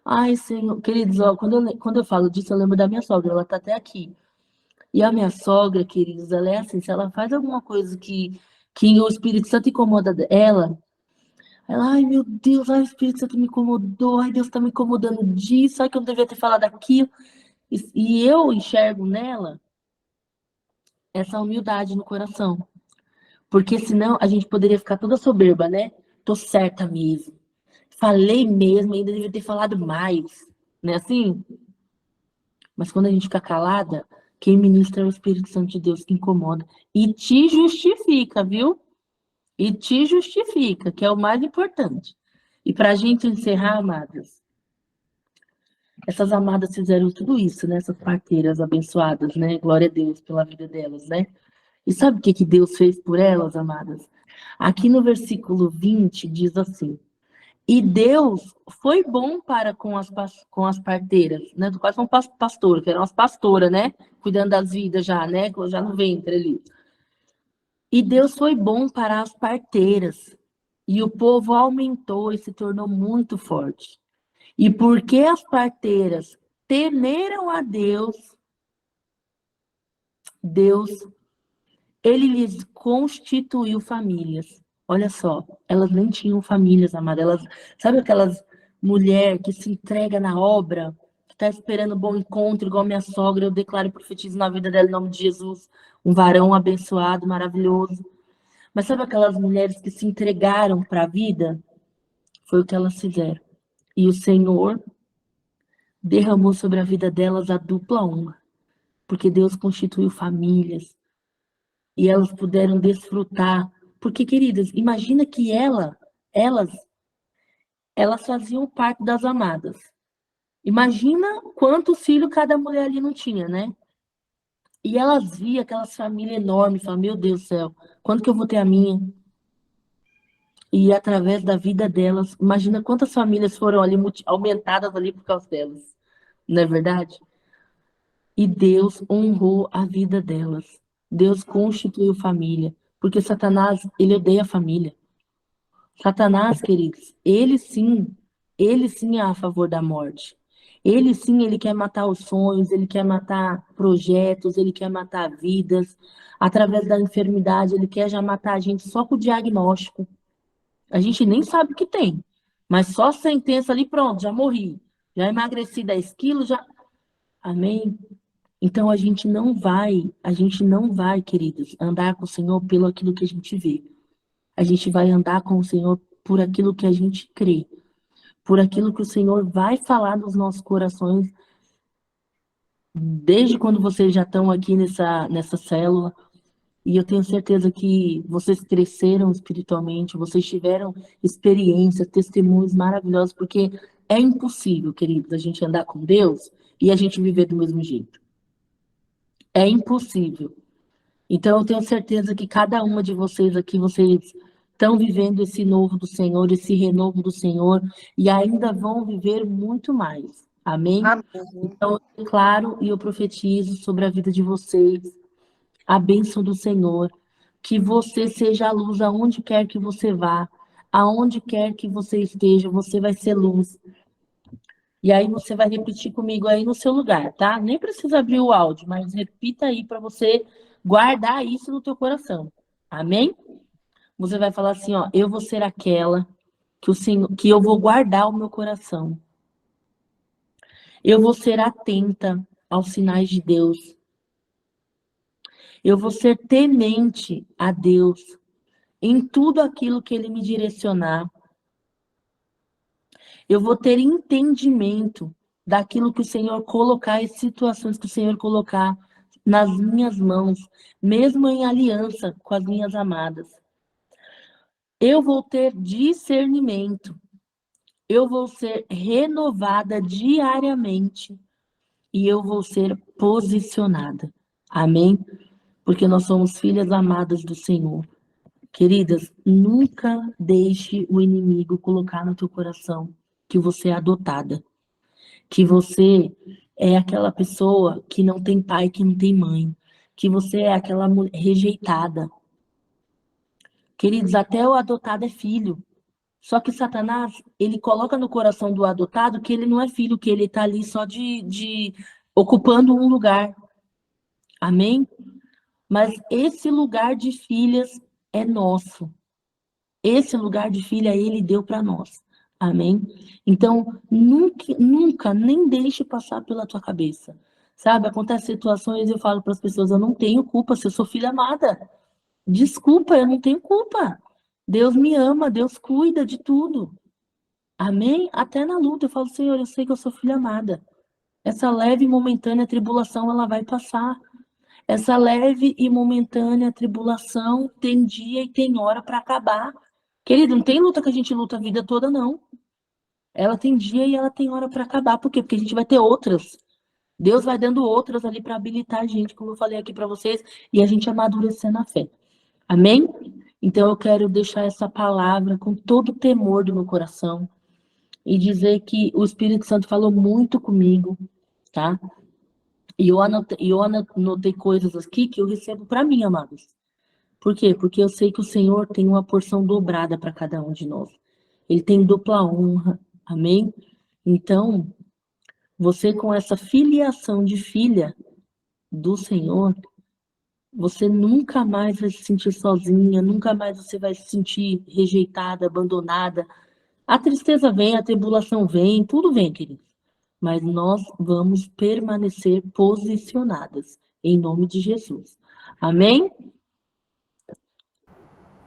Ai, Senhor, queridos, ó, quando eu falo disso, eu lembro da minha sogra, ela tá até aqui. E a minha sogra, queridos, ela é assim, se ela faz alguma coisa que o Espírito Santo incomoda ela, ai meu Deus, ai, o Espírito Santo me incomodou, ai Deus tá me incomodando disso, ai que eu não devia ter falado aquilo. E eu enxergo nela essa humildade no coração. Porque senão a gente poderia ficar toda soberba, né? Tô certa mesmo. Falei mesmo, ainda devia ter falado mais. Não é assim? Mas quando a gente fica calada, quem ministra é o Espírito Santo de Deus que incomoda. E te justifica, viu? E te justifica, que é o mais importante. E para a gente encerrar, amadas, essas amadas fizeram tudo isso, né? Essas parteiras abençoadas, né? Glória a Deus pela vida delas, né? E sabe o que que Deus fez por elas, amadas? Aqui no versículo 20 diz assim: E Deus foi bom para com as parteiras, né? Do quase são pastoras, que eram as pastoras, né? Cuidando das vidas já, né? Já no ventre ali. E Deus foi bom para as parteiras. E o povo aumentou e se tornou muito forte. E porque as parteiras temeram a Deus, Deus, ele lhes constituiu famílias. Olha só, elas nem tinham famílias, amada. Sabe aquelas mulher que se entrega na obra, que está esperando um bom encontro, igual minha sogra, eu declaro e profetizo na vida dela em nome de Jesus, um varão abençoado, maravilhoso. Mas sabe aquelas mulheres que se entregaram para a vida? Foi o que elas fizeram. E o Senhor derramou sobre a vida delas a dupla honra, porque Deus constituiu famílias e elas puderam desfrutar. Porque, queridas, imagina que elas, elas faziam parte das amadas. Imagina quantos filhos cada mulher ali não tinha, né? E elas viam aquelas famílias enormes, falavam, meu Deus do céu, quando que eu vou ter a minha? E através da vida delas, imagina quantas famílias foram ali aumentadas ali por causa delas, não é verdade? E Deus honrou a vida delas. Deus constituiu família, porque Satanás, ele odeia a família. Satanás, queridos, ele sim é a favor da morte. Ele sim, ele quer matar os sonhos, ele quer matar projetos, ele quer matar vidas. Através da enfermidade, ele quer já matar a gente só com o diagnóstico. A gente nem sabe o que tem, mas só a sentença ali, pronto, já morri. Já emagreci 10 quilos, já. Amém? Então a gente não vai, queridos, andar com o Senhor pelo aquilo que a gente vê. A gente vai andar com o Senhor por aquilo que a gente crê, por aquilo que o Senhor vai falar nos nossos corações, desde quando vocês já estão aqui nessa célula. E eu tenho certeza que vocês cresceram espiritualmente, vocês tiveram experiências, testemunhos maravilhosos, porque é impossível, queridos, a gente andar com Deus e a gente viver do mesmo jeito. É impossível. Então, eu tenho certeza que cada uma de vocês aqui, vocês estão vivendo esse novo do Senhor, esse renovo do Senhor, e ainda vão viver muito mais. Amém? Amém. Então, eu declaro e eu profetizo sobre a vida de vocês, a bênção do Senhor, que você seja a luz aonde quer que você vá, aonde quer que você esteja, você vai ser luz. E aí você vai repetir comigo aí no seu lugar, tá? Nem precisa abrir o áudio, mas repita aí para você guardar isso no teu coração. Amém? Você vai falar assim, ó, eu vou ser aquela que o Senhor, que eu vou guardar o meu coração. Eu vou ser atenta aos sinais de Deus. Eu vou ser temente a Deus em tudo aquilo que ele me direcionar. Eu vou ter entendimento daquilo que o Senhor colocar, as situações que o Senhor colocar nas minhas mãos, mesmo em aliança com as minhas amadas. Eu vou ter discernimento. Eu vou ser renovada diariamente e eu vou ser posicionada. Amém? Porque nós somos filhas amadas do Senhor. Queridas, nunca deixe o inimigo colocar no teu coração que você é adotada, que você é aquela pessoa que não tem pai, que não tem mãe, que você é aquela mulher rejeitada. Queridos, até o adotado é filho. Só que Satanás, ele coloca no coração do adotado que ele não é filho, que ele está ali só de ocupando um lugar. Amém? Mas esse lugar de filhas é nosso. Esse lugar de filha ele deu para nós. Amém? Então, nunca, nem deixe passar pela tua cabeça. Sabe, acontecem situações e eu falo para as pessoas, eu não tenho culpa se eu sou filha amada. Desculpa, eu não tenho culpa. Deus me ama, Deus cuida de tudo. Amém? Até na luta eu falo, Senhor, eu sei que eu sou filha amada. Essa leve e momentânea tribulação, ela vai passar. Essa leve e momentânea tribulação tem dia e tem hora para acabar. Querido, não tem luta que a gente luta a vida toda, não. Ela tem dia e ela tem hora para acabar. Por quê? Porque a gente vai ter outras. Deus vai dando outras ali para habilitar a gente, como eu falei aqui para vocês, e a gente amadurecer na fé. Amém? Então eu quero deixar essa palavra com todo o temor do meu coração e dizer que o Espírito Santo falou muito comigo, tá? E eu anotei coisas aqui que eu recebo para mim, amados. Por quê? Porque eu sei que o Senhor tem uma porção dobrada para cada um de nós. Ele tem dupla honra. Amém? Então, você com essa filiação de filha do Senhor, você nunca mais vai se sentir sozinha, nunca mais você vai se sentir rejeitada, abandonada. A tristeza vem, a tribulação vem, tudo vem, queridos. Mas nós vamos permanecer posicionadas em nome de Jesus. Amém?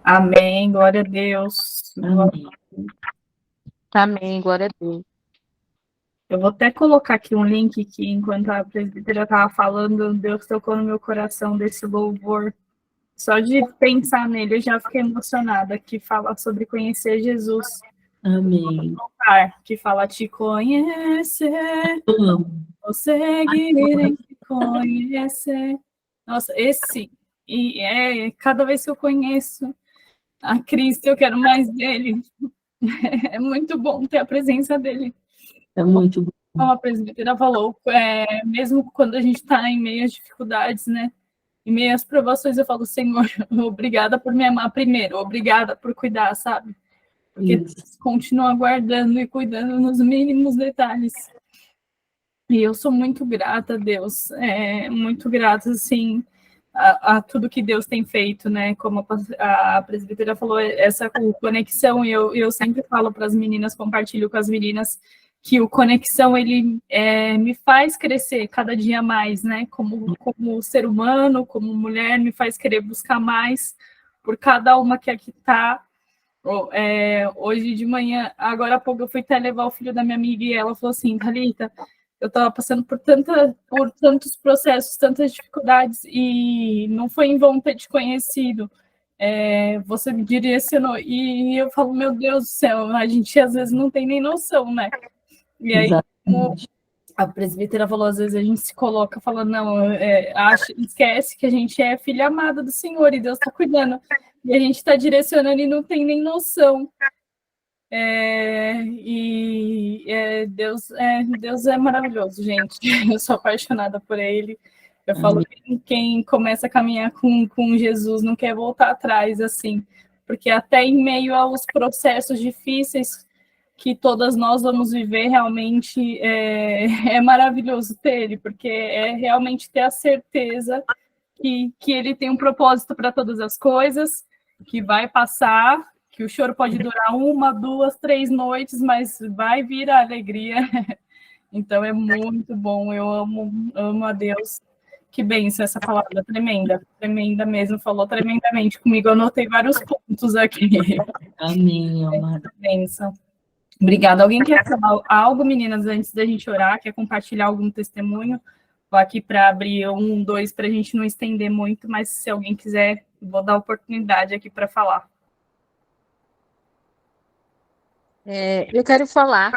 Amém, glória a Deus. Amém. Amém, glória a Deus. Eu vou até colocar aqui um link que, enquanto a presbítera estava falando, Deus tocou no meu coração desse louvor. Só de pensar nele, eu já fiquei emocionada, que fala sobre conhecer Jesus. Amém. Que fala te conhecer, Eu amo. conseguirem te conhecer. Nossa, esse, e cada vez que eu conheço, a Cristo, eu quero mais dele. É muito bom ter a presença dele. É muito bom. Como a presbítera falou, mesmo quando a gente está em meio às dificuldades, né? Em meio às provações, eu falo, Senhor, obrigada por me amar primeiro, obrigada por cuidar, sabe? Porque Deus continua guardando e cuidando nos mínimos detalhes. E eu sou muito grata a Deus, muito grata, assim, a tudo que Deus tem feito, né? Como a presbítera falou, essa conexão, e eu sempre falo para as meninas, compartilho com as meninas, que o conexão, ele me faz crescer cada dia mais, né? Como ser humano, como mulher, me faz querer buscar mais por cada uma que aqui está. Hoje de manhã, agora há pouco, eu fui até levar o filho da minha amiga e ela falou assim, Thalita, eu estava passando por tantos processos, tantas dificuldades, e não foi em vão ter te conhecido. Você me direcionou. E eu falo, meu Deus do céu, a gente às vezes não tem nem noção, né? E aí, como a presbítera falou, às vezes a gente se coloca falando, não, esquece que a gente é filha amada do Senhor e Deus está cuidando. E a gente está direcionando e não tem nem noção. Deus é maravilhoso, gente. Eu sou apaixonada por ele. Eu falo que quem começa a caminhar com Jesus não quer voltar atrás, assim, porque até em meio aos processos difíceis que todas nós vamos viver, realmente é maravilhoso ter ele, porque é realmente ter a certeza que ele tem um propósito para todas as coisas, que vai passar, que o choro pode durar 1, 2, 3 noites, mas vai vir a alegria. Então é muito bom, eu amo a Deus. Que bênção essa palavra, tremenda mesmo, falou tremendamente comigo, eu anotei vários pontos aqui. Amém, amada. Bênção. Obrigada. Alguém quer falar algo, meninas, antes da gente orar? Quer compartilhar algum testemunho? Vou aqui para abrir 1, 2, para a gente não estender muito, mas se alguém quiser, vou dar oportunidade aqui para falar. Eu quero falar.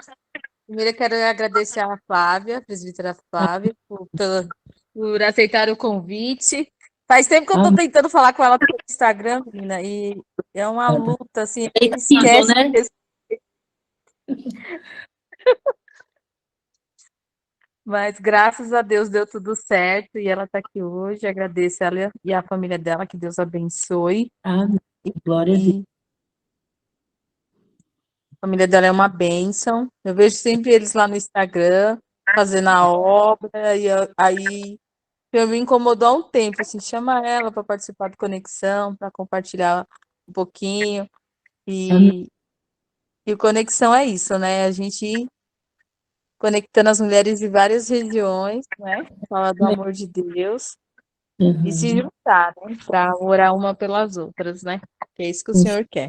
Primeiro, eu quero agradecer a Flávia, a presbítera Flávia, por aceitar o convite. Faz tempo que eu estou tentando falar com ela pelo Instagram, menina, e é uma luta, assim, esquece, né? Mas graças a Deus deu tudo certo e ela está aqui hoje. Agradeço ela e a família dela, que Deus abençoe. Amém. Glória a Deus. A família dela é uma bênção. Eu vejo sempre eles lá no Instagram, fazendo a obra, e aí eu me incomodou há um tempo, assim, chama ela para participar do Conexão, para compartilhar um pouquinho. E o Conexão é isso, né? A gente ir conectando as mulheres de várias regiões, né? Falar do amor de Deus. E se juntar, né? Para orar uma pelas outras, né? Que é isso que o Senhor quer.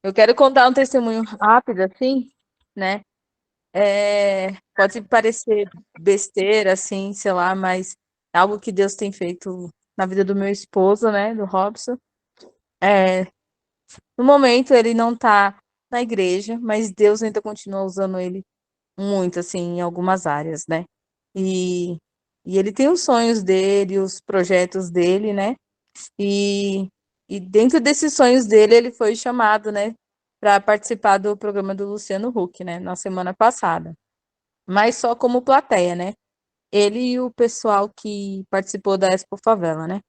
Eu quero contar um testemunho rápido, assim, né? Pode parecer besteira, assim, sei lá, mas é algo que Deus tem feito na vida do meu esposo, né? Do Robson. No momento, ele não está na igreja, mas Deus ainda continua usando ele muito, assim, em algumas áreas, né? E ele tem os sonhos dele, os projetos dele, né? E dentro desses sonhos dele, ele foi chamado, né, para participar do programa do Luciano Huck, né, na semana passada. Mas só como plateia, né? Ele e o pessoal que participou da Expo Favela, né?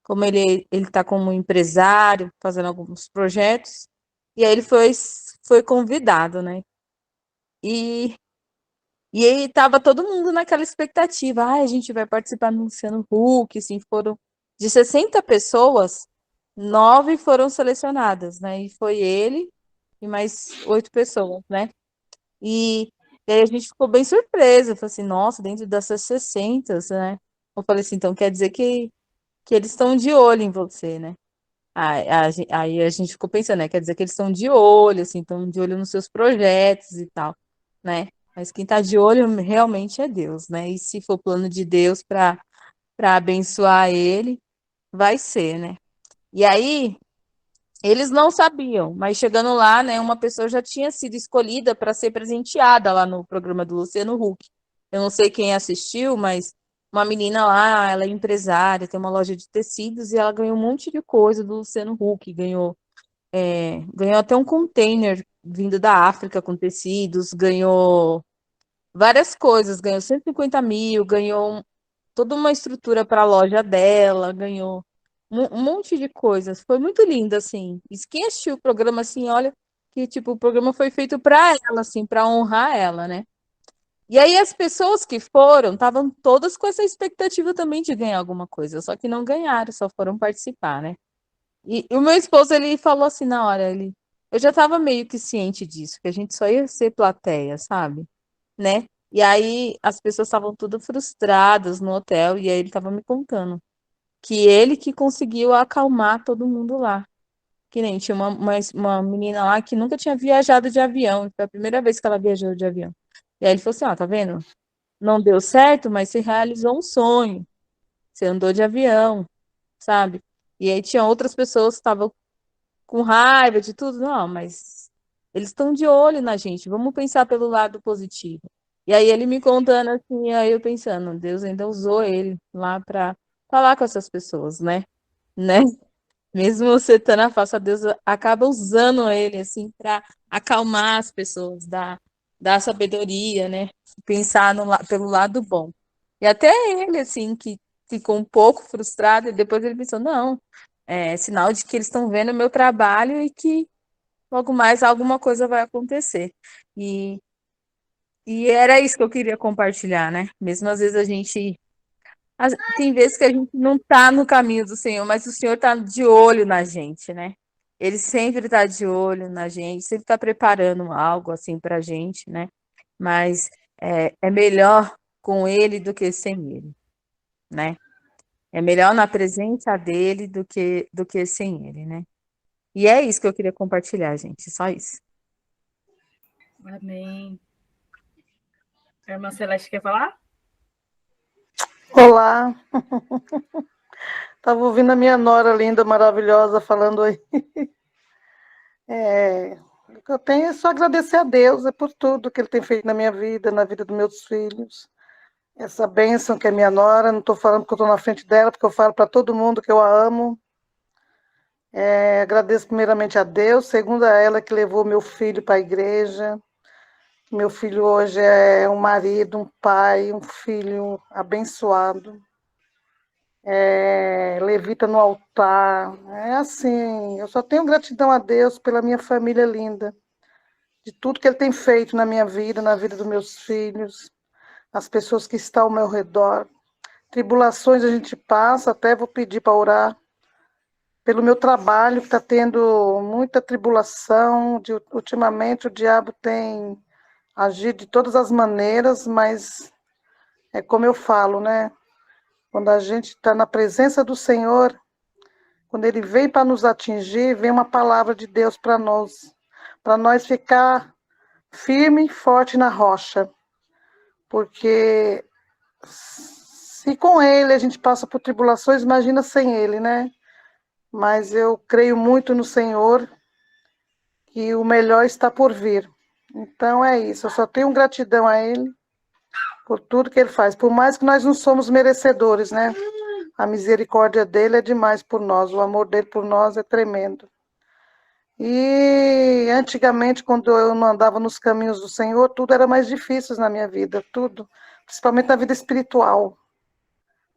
Como ele está como empresário, fazendo alguns projetos, e aí ele foi convidado, né? E aí estava todo mundo naquela expectativa, a gente vai participar do Luciano Huck, assim, foram de 60 pessoas, 9 foram selecionadas, né? E foi ele e mais 8 pessoas, né? E aí a gente ficou bem surpresa, falou assim, nossa, dentro dessas 60, né? Eu falei assim, então quer dizer que eles estão de olho em você, né? Aí a gente ficou pensando, né? Quer dizer que eles estão de olho, assim, estão de olho nos seus projetos e tal, né? Mas quem está de olho realmente é Deus, né? E se for plano de Deus para abençoar ele, vai ser, né? E aí, eles não sabiam, mas chegando lá, né, uma pessoa já tinha sido escolhida para ser presenteada lá no programa do Luciano Huck. Eu não sei quem assistiu, mas uma menina lá, ela é empresária, tem uma loja de tecidos e ela ganhou um monte de coisa do Luciano Huck, ganhou ganhou até um container vindo da África com tecidos, ganhou várias coisas, ganhou 150 mil, ganhou toda uma estrutura para a loja dela, ganhou um monte de coisas. Foi muito lindo, assim. E quem assistiu o programa, assim, olha que, tipo, o programa foi feito para ela, assim, para honrar ela, né? E aí as pessoas que foram estavam todas com essa expectativa também de ganhar alguma coisa, só que não ganharam, só foram participar, né? E o meu esposo, ele falou assim na hora, eu já estava meio que ciente disso, que a gente só ia ser plateia, sabe? Né? E aí as pessoas estavam todas frustradas no hotel, e aí ele estava me contando que ele que conseguiu acalmar todo mundo lá. Que nem tinha uma menina lá que nunca tinha viajado de avião, foi a primeira vez que ela viajou de avião. E aí ele falou assim, ó, tá vendo? Não deu certo, mas você realizou um sonho. Você andou de avião, sabe? E aí tinha outras pessoas que estavam com raiva de tudo. Não, mas eles estão de olho na gente. Vamos pensar pelo lado positivo. E aí ele me contando assim, aí eu pensando, Deus ainda usou ele lá para falar com essas pessoas, né? Mesmo você estando afastado, Deus acaba usando ele assim para acalmar as pessoas, dar sabedoria, né? Pensar pelo lado bom. E até ele, assim, que ficou um pouco frustrado, e depois ele pensou, não, é sinal de que eles estão vendo o meu trabalho e que logo mais alguma coisa vai acontecer. E, e era isso que eu queria compartilhar, né? Mesmo às vezes tem vezes que a gente não está no caminho do Senhor, mas o Senhor está de olho na gente, né? Ele sempre está de olho na gente, sempre está preparando algo assim para a gente, né? Mas é melhor com Ele do que sem Ele, né? É melhor na presença dele do que sem Ele, né? E é isso que eu queria compartilhar, gente, só isso. Amém. A irmã Celeste quer falar? Olá, estava ouvindo a minha nora linda, maravilhosa, falando aí. O que eu tenho é só agradecer a Deus por tudo que Ele tem feito na minha vida, na vida dos meus filhos. Essa bênção que é minha nora, não estou falando porque eu estou na frente dela, porque eu falo para todo mundo que eu a amo. Agradeço primeiramente a Deus, segundo a ela que levou meu filho para a igreja. Meu filho hoje é um marido, um pai, um filho abençoado. Levita no altar. É assim, eu só tenho gratidão a Deus pela minha família linda, de tudo que Ele tem feito na minha vida, na vida dos meus filhos, as pessoas que estão ao meu redor. Tribulações a gente passa, até vou pedir para orar pelo meu trabalho, que está tendo muita tribulação. Ultimamente o diabo tem agido de todas as maneiras, mas é como eu falo, né? Quando a gente está na presença do Senhor, quando Ele vem para nos atingir, vem uma palavra de Deus para nós ficar firme e forte na rocha. Porque se com Ele a gente passa por tribulações, imagina sem Ele, né? Mas eu creio muito no Senhor, que o melhor está por vir. Então é isso, eu só tenho gratidão a Ele por tudo que Ele faz. Por mais que nós não somos merecedores, né? A misericórdia dele é demais por nós, o amor dele por nós é tremendo. E antigamente, quando eu não andava nos caminhos do Senhor, tudo era mais difícil na minha vida, tudo, principalmente na vida espiritual.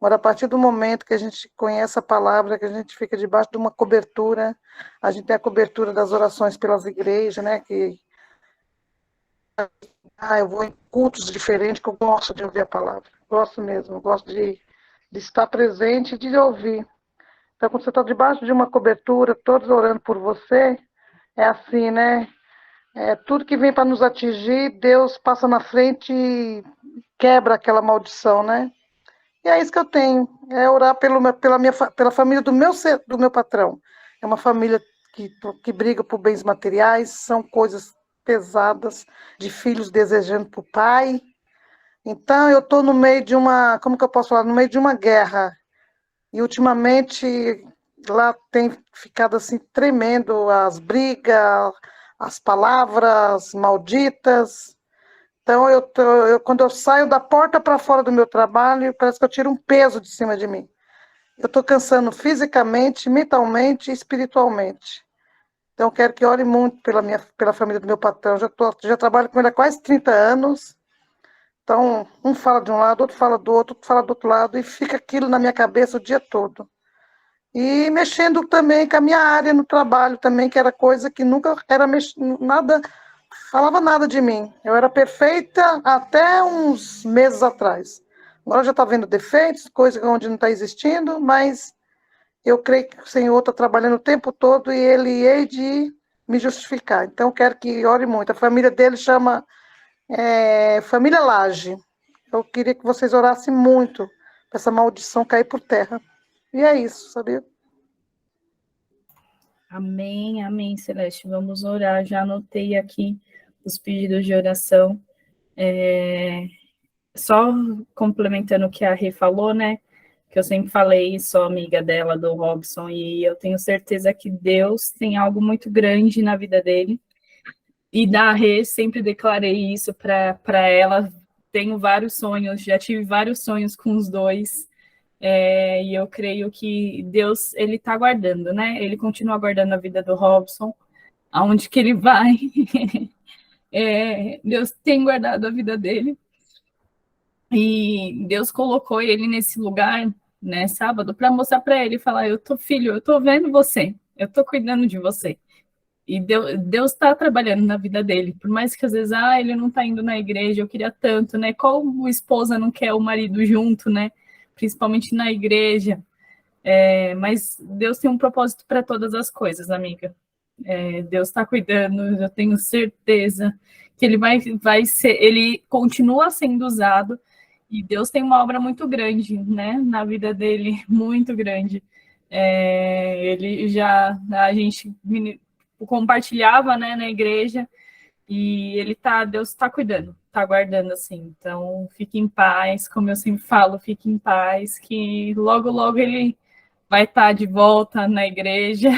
Agora, a partir do momento que a gente conhece a palavra, que a gente fica debaixo de uma cobertura, a gente tem a cobertura das orações pelas igrejas, né? Eu vou em cultos diferentes, que eu gosto de ouvir a palavra, gosto mesmo, eu gosto de estar presente e de ouvir. Então, quando você está debaixo de uma cobertura, todos orando por você, é assim, né? Tudo que vem para nos atingir, Deus passa na frente e quebra aquela maldição, né? E é isso que eu tenho, é orar pela família do meu patrão. É uma família que briga por bens materiais, são coisas pesadas, de filhos desejando para o pai. Então, eu estou no meio de uma, como que eu posso falar? No meio de uma guerra. E ultimamente lá tem ficado assim tremendo as brigas, as palavras malditas. Então quando eu saio da porta para fora do meu trabalho, parece que eu tiro um peso de cima de mim. Eu estou cansando fisicamente, mentalmente e espiritualmente. Então, eu quero que ore muito pela família do meu patrão. Já trabalho com ele há quase 30 anos. Então, um fala de um lado, outro fala outro fala do outro lado, e fica aquilo na minha cabeça o dia todo. E mexendo também com a minha área no trabalho também, que era coisa que nunca era nada, falava nada de mim. Eu era perfeita até uns meses atrás. Agora já está vendo defeitos, coisa onde não está existindo, mas eu creio que o Senhor está trabalhando o tempo todo e Ele hei de me justificar. Então, eu quero que ore muito. A família dele chama Família Laje. Eu queria que vocês orassem muito para essa maldição cair por terra. E é isso, sabia? Amém, amém, Celeste. Vamos orar. Já anotei aqui os pedidos de oração. Só complementando o que a Rê falou, né? Que eu sempre falei, sou amiga dela, do Robson, e eu tenho certeza que Deus tem algo muito grande na vida dele. E da Rê, sempre declarei isso para ela. Tenho vários sonhos, já tive vários sonhos com os dois. E eu creio que Deus, ele está guardando, né? Ele continua guardando a vida do Robson, aonde que ele vai. Deus tem guardado a vida dele. E Deus colocou ele nesse lugar, né, sábado, para mostrar para ele, falar, filho, eu tô vendo você, eu tô cuidando de você. E Deus está trabalhando na vida dele, por mais que às vezes, ele não está indo na igreja, eu queria tanto, né? Qual esposa não quer o marido junto, né? Principalmente na igreja. Mas Deus tem um propósito para todas as coisas, amiga. Deus está cuidando, eu tenho certeza que ele vai ser, ele continua sendo usado, e Deus tem uma obra muito grande, né, na vida dele, muito grande. A gente compartilhava, né, na igreja, e Deus está cuidando, está guardando, assim. Então, fique em paz, como eu sempre falo, fique em paz, que logo, logo ele vai estar de volta na igreja,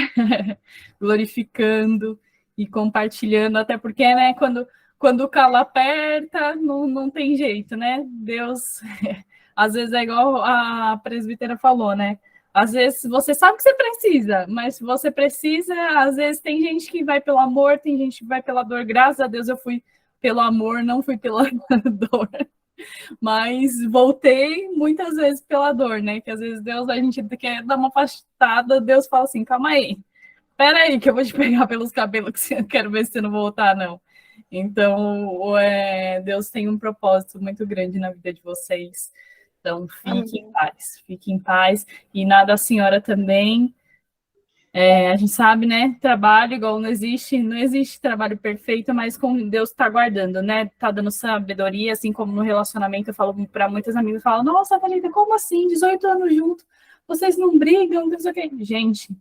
glorificando e compartilhando, até porque, né, quando o calo aperta, não tem jeito, né? Deus, às vezes é igual a presbítera falou, né? Às vezes você sabe que você precisa, mas se você precisa, às vezes tem gente que vai pelo amor, tem gente que vai pela dor. Graças a Deus eu fui pelo amor, não fui pela dor. Mas voltei muitas vezes pela dor, né? Que às vezes a gente quer dar uma afastada, Deus fala assim, calma aí, espera aí que eu vou te pegar pelos cabelos, que eu quero ver se você não voltar, não. Então, Deus tem um propósito muito grande na vida de vocês. Então, fique em paz. E nada, a senhora também. A gente sabe, né? Trabalho igual não existe trabalho perfeito, mas com Deus está guardando, né? Tá dando sabedoria, assim como no relacionamento. Eu falo para muitas amigas, falo, nossa, Thalita, como assim? 18 anos juntos, vocês não brigam, não sei o quê. Gente,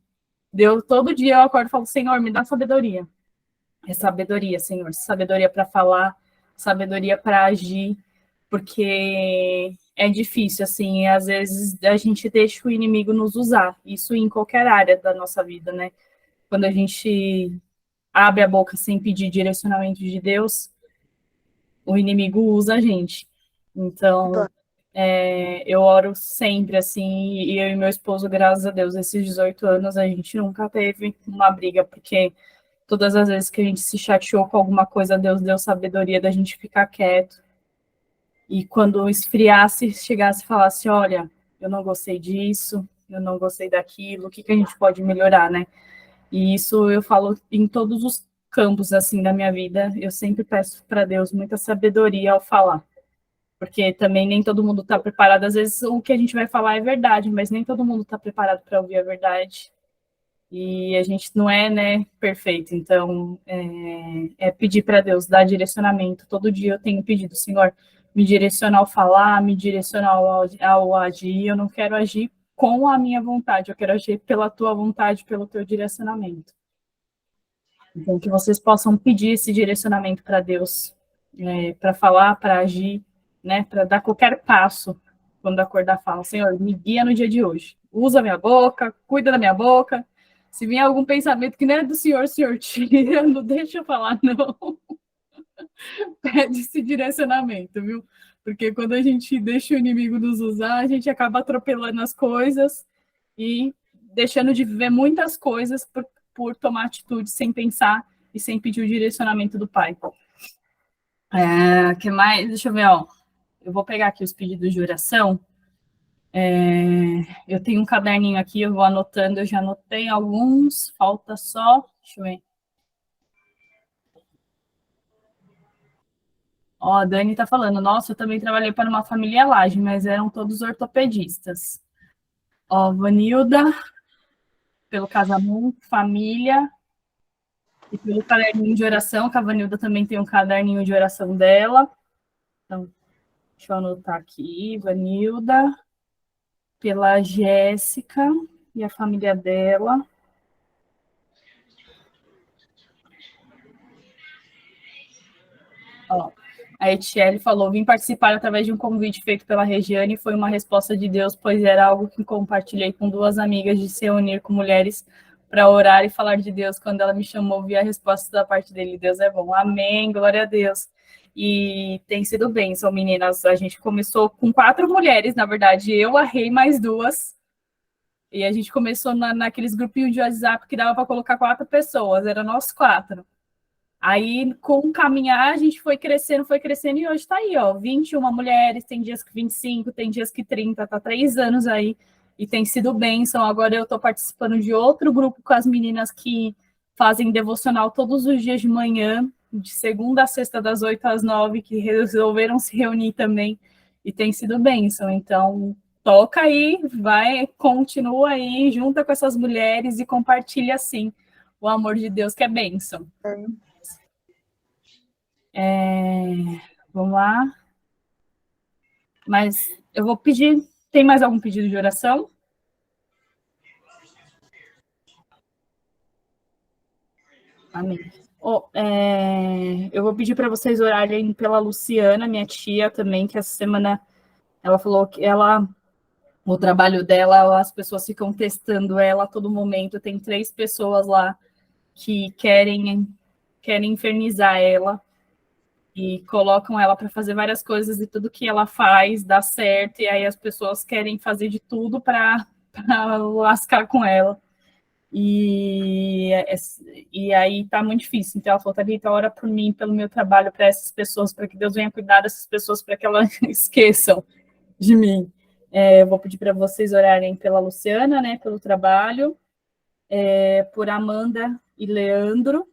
Deus, todo dia eu acordo e falo, Senhor, me dá sabedoria. É sabedoria, Senhor, sabedoria para falar, sabedoria para agir, porque é difícil, assim, às vezes a gente deixa o inimigo nos usar, isso em qualquer área da nossa vida, né? Quando a gente abre a boca sem pedir direcionamento de Deus, o inimigo usa a gente. Então, eu oro sempre, assim, e eu e meu esposo, graças a Deus, esses 18 anos, a gente nunca teve uma briga, porque todas as vezes que a gente se chateou com alguma coisa, Deus deu sabedoria da gente ficar quieto. E quando esfriasse, chegasse e falasse, olha, eu não gostei disso, eu não gostei daquilo, o que a gente pode melhorar, né? E isso eu falo em todos os campos, assim, da minha vida. Eu sempre peço para Deus muita sabedoria ao falar. Porque também nem todo mundo está preparado. Às vezes o que a gente vai falar é verdade, mas nem todo mundo está preparado para ouvir a verdade. E a gente não é, né, perfeito. Então, pedir para Deus dar direcionamento. Todo dia eu tenho pedido, Senhor, me direcionar ao falar, me direcionar ao agir. Eu não quero agir com a minha vontade, eu quero agir pela tua vontade, pelo teu direcionamento. Então, que vocês possam pedir esse direcionamento para Deus, para falar, para agir, né, para dar qualquer passo. Quando acordar, fala, Senhor, me guia no dia de hoje. Usa a minha boca, cuida da minha boca. Se vier algum pensamento que não é do Senhor tira, não deixa eu falar, não. Pede esse direcionamento, viu? Porque quando a gente deixa o inimigo nos usar, a gente acaba atropelando as coisas e deixando de viver muitas coisas por por tomar atitude sem pensar e sem pedir o direcionamento do Pai. Que mais? Deixa eu ver, ó. Eu vou pegar aqui os pedidos de oração. Eu tenho um caderninho aqui, eu vou anotando, eu já anotei alguns, falta só, deixa eu ver. Ó, a Dani tá falando, nossa, eu também trabalhei para uma família Laje, mas eram todos ortopedistas. Ó, Vanilda, pelo casamento, família, e pelo caderninho de oração, que a Vanilda também tem um caderninho de oração dela. Então, deixa eu anotar aqui, Vanilda, pela Jéssica e a família dela. Ó, a Etiele falou, vim participar através de um convite feito pela Regiane e foi uma resposta de Deus, pois era algo que compartilhei com 2 amigas de se reunir com mulheres para orar e falar de Deus. Quando ela me chamou, vi a resposta da parte dele, Deus é bom. Amém, glória a Deus. E tem sido bênção, meninas. A gente começou com 4 mulheres, na verdade, eu, a Rei, mais 2. E a gente começou naqueles grupinhos de WhatsApp que dava para colocar 4 pessoas, era nós 4. Aí, com o caminhar, a gente foi crescendo, e hoje está aí, ó, 21 mulheres, tem dias que 25, tem dias que 30, tá 3 anos aí, e tem sido bênção. Agora eu estou participando de outro grupo com as meninas que fazem devocional todos os dias de manhã, de segunda a sexta, das 8 às 9, que resolveram se reunir também, e tem sido bênção. Então, toca aí, vai, continua aí, junta com essas mulheres e compartilha, assim, o amor de Deus, que é bênção. Vamos lá. Mas eu vou pedir. Tem mais algum pedido de oração? Amém. Eu vou pedir para vocês orarem pela Luciana, minha tia também, que essa semana ela falou que o trabalho dela, as pessoas ficam testando ela a todo momento. Tem 3 pessoas lá que querem infernizar ela. E colocam ela para fazer várias coisas e tudo que ela faz dá certo, e aí as pessoas querem fazer de tudo para lascar com ela. E aí tá muito difícil. Então ela falou, Thalita, ora por mim, pelo meu trabalho, para essas pessoas, para que Deus venha cuidar dessas pessoas, para que elas esqueçam de mim. Eu vou pedir para vocês orarem pela Luciana, né, pelo trabalho, por Amanda e Leandro,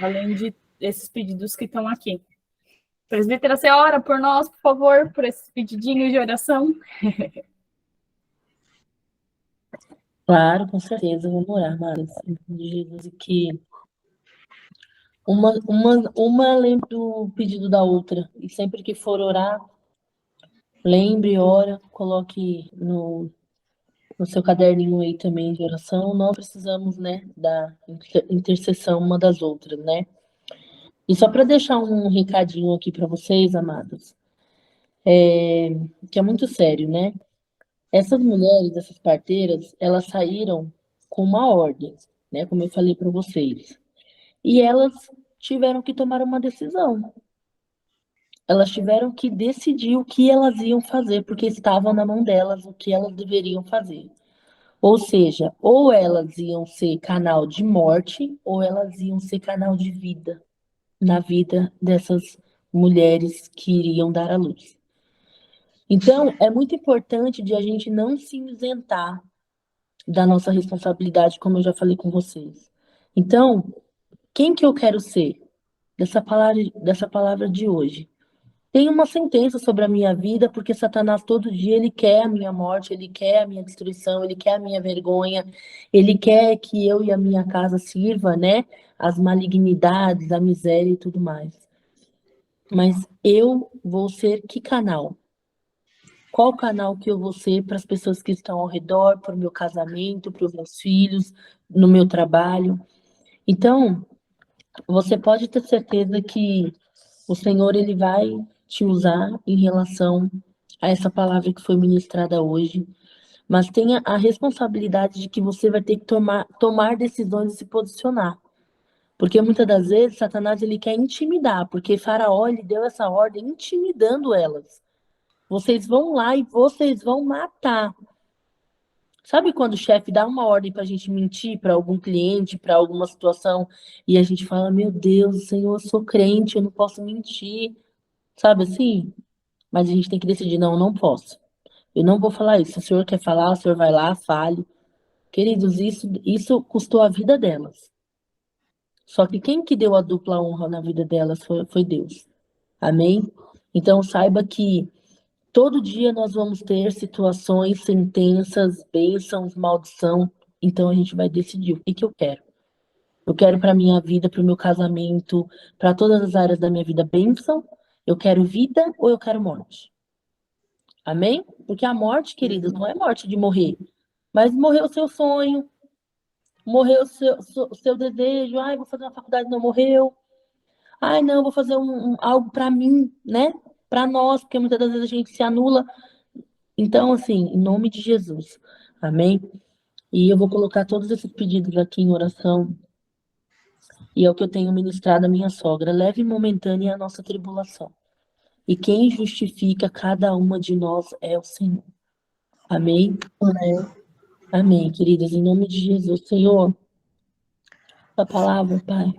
além de esses pedidos que estão aqui. Presbítera, você ora por nós, por favor, por esses pedidinhos de oração? Claro, com certeza, vamos orar, amados, em nome de Jesus, e que uma lembre do pedido da outra, e sempre que for orar, lembre, ora, coloque no seu caderninho aí também de oração. Nós precisamos, né, da intercessão uma das outras, né? E só para deixar um recadinho aqui para vocês, amados, que é muito sério, né? Essas mulheres, essas parteiras, elas saíram com uma ordem, né? Como eu falei para vocês. E elas tiveram que tomar uma decisão. Elas tiveram que decidir o que elas iam fazer, porque estava na mão delas o que elas deveriam fazer. Ou seja, ou elas iam ser canal de morte, ou elas iam ser canal de vida na vida dessas mulheres que iriam dar à luz. Então, é muito importante de a gente não se isentar da nossa responsabilidade, como eu já falei com vocês. Então, quem que eu quero ser? Dessa palavra de hoje. Tem uma sentença sobre a minha vida, porque Satanás todo dia ele quer a minha morte, ele quer a minha destruição, ele quer a minha vergonha, ele quer que eu e a minha casa sirva, né, as malignidades, a miséria e tudo mais. Mas eu vou ser que canal? Qual canal que eu vou ser para as pessoas que estão ao redor, para o meu casamento, para os meus filhos, no meu trabalho? Então, você pode ter certeza que o Senhor ele vai te usar em relação a essa palavra que foi ministrada hoje, mas tenha a responsabilidade de que você vai ter que tomar decisões e se posicionar. Porque muitas das vezes Satanás ele quer intimidar, porque Faraó ele deu essa ordem intimidando elas. Vocês vão lá e vocês vão matar. Sabe quando o chefe dá uma ordem para a gente mentir para algum cliente, para alguma situação, e a gente fala, meu Deus, Senhor, eu sou crente, eu não posso mentir. Sabe assim? Mas a gente tem que decidir, não, eu não posso. Eu não vou falar isso. Se o senhor quer falar, o senhor vai lá, fale. Queridos, isso custou a vida delas. Só que quem que deu a dupla honra na vida delas foi Deus. Amém? Então saiba que todo dia nós vamos ter situações, sentenças, bênçãos, maldição. Então a gente vai decidir o que que eu quero. Eu quero para minha vida, para o meu casamento, para todas as áreas da minha vida bênção. Eu quero vida ou eu quero morte? Amém? Porque a morte, queridos, não é morte de morrer, mas morrer o seu sonho, morrer o seu desejo. Ai, vou fazer uma faculdade, não morreu. Ai, não, vou fazer algo para mim, né? Para nós, porque muitas das vezes a gente se anula. Então, assim, em nome de Jesus, amém? E eu vou colocar todos esses pedidos aqui em oração. E é o que eu tenho ministrado à minha sogra. Leve momentânea a nossa tribulação. E quem justifica cada uma de nós é o Senhor. Amém? Amém. Amém, queridas. Em nome de Jesus, Senhor, a palavra, Pai,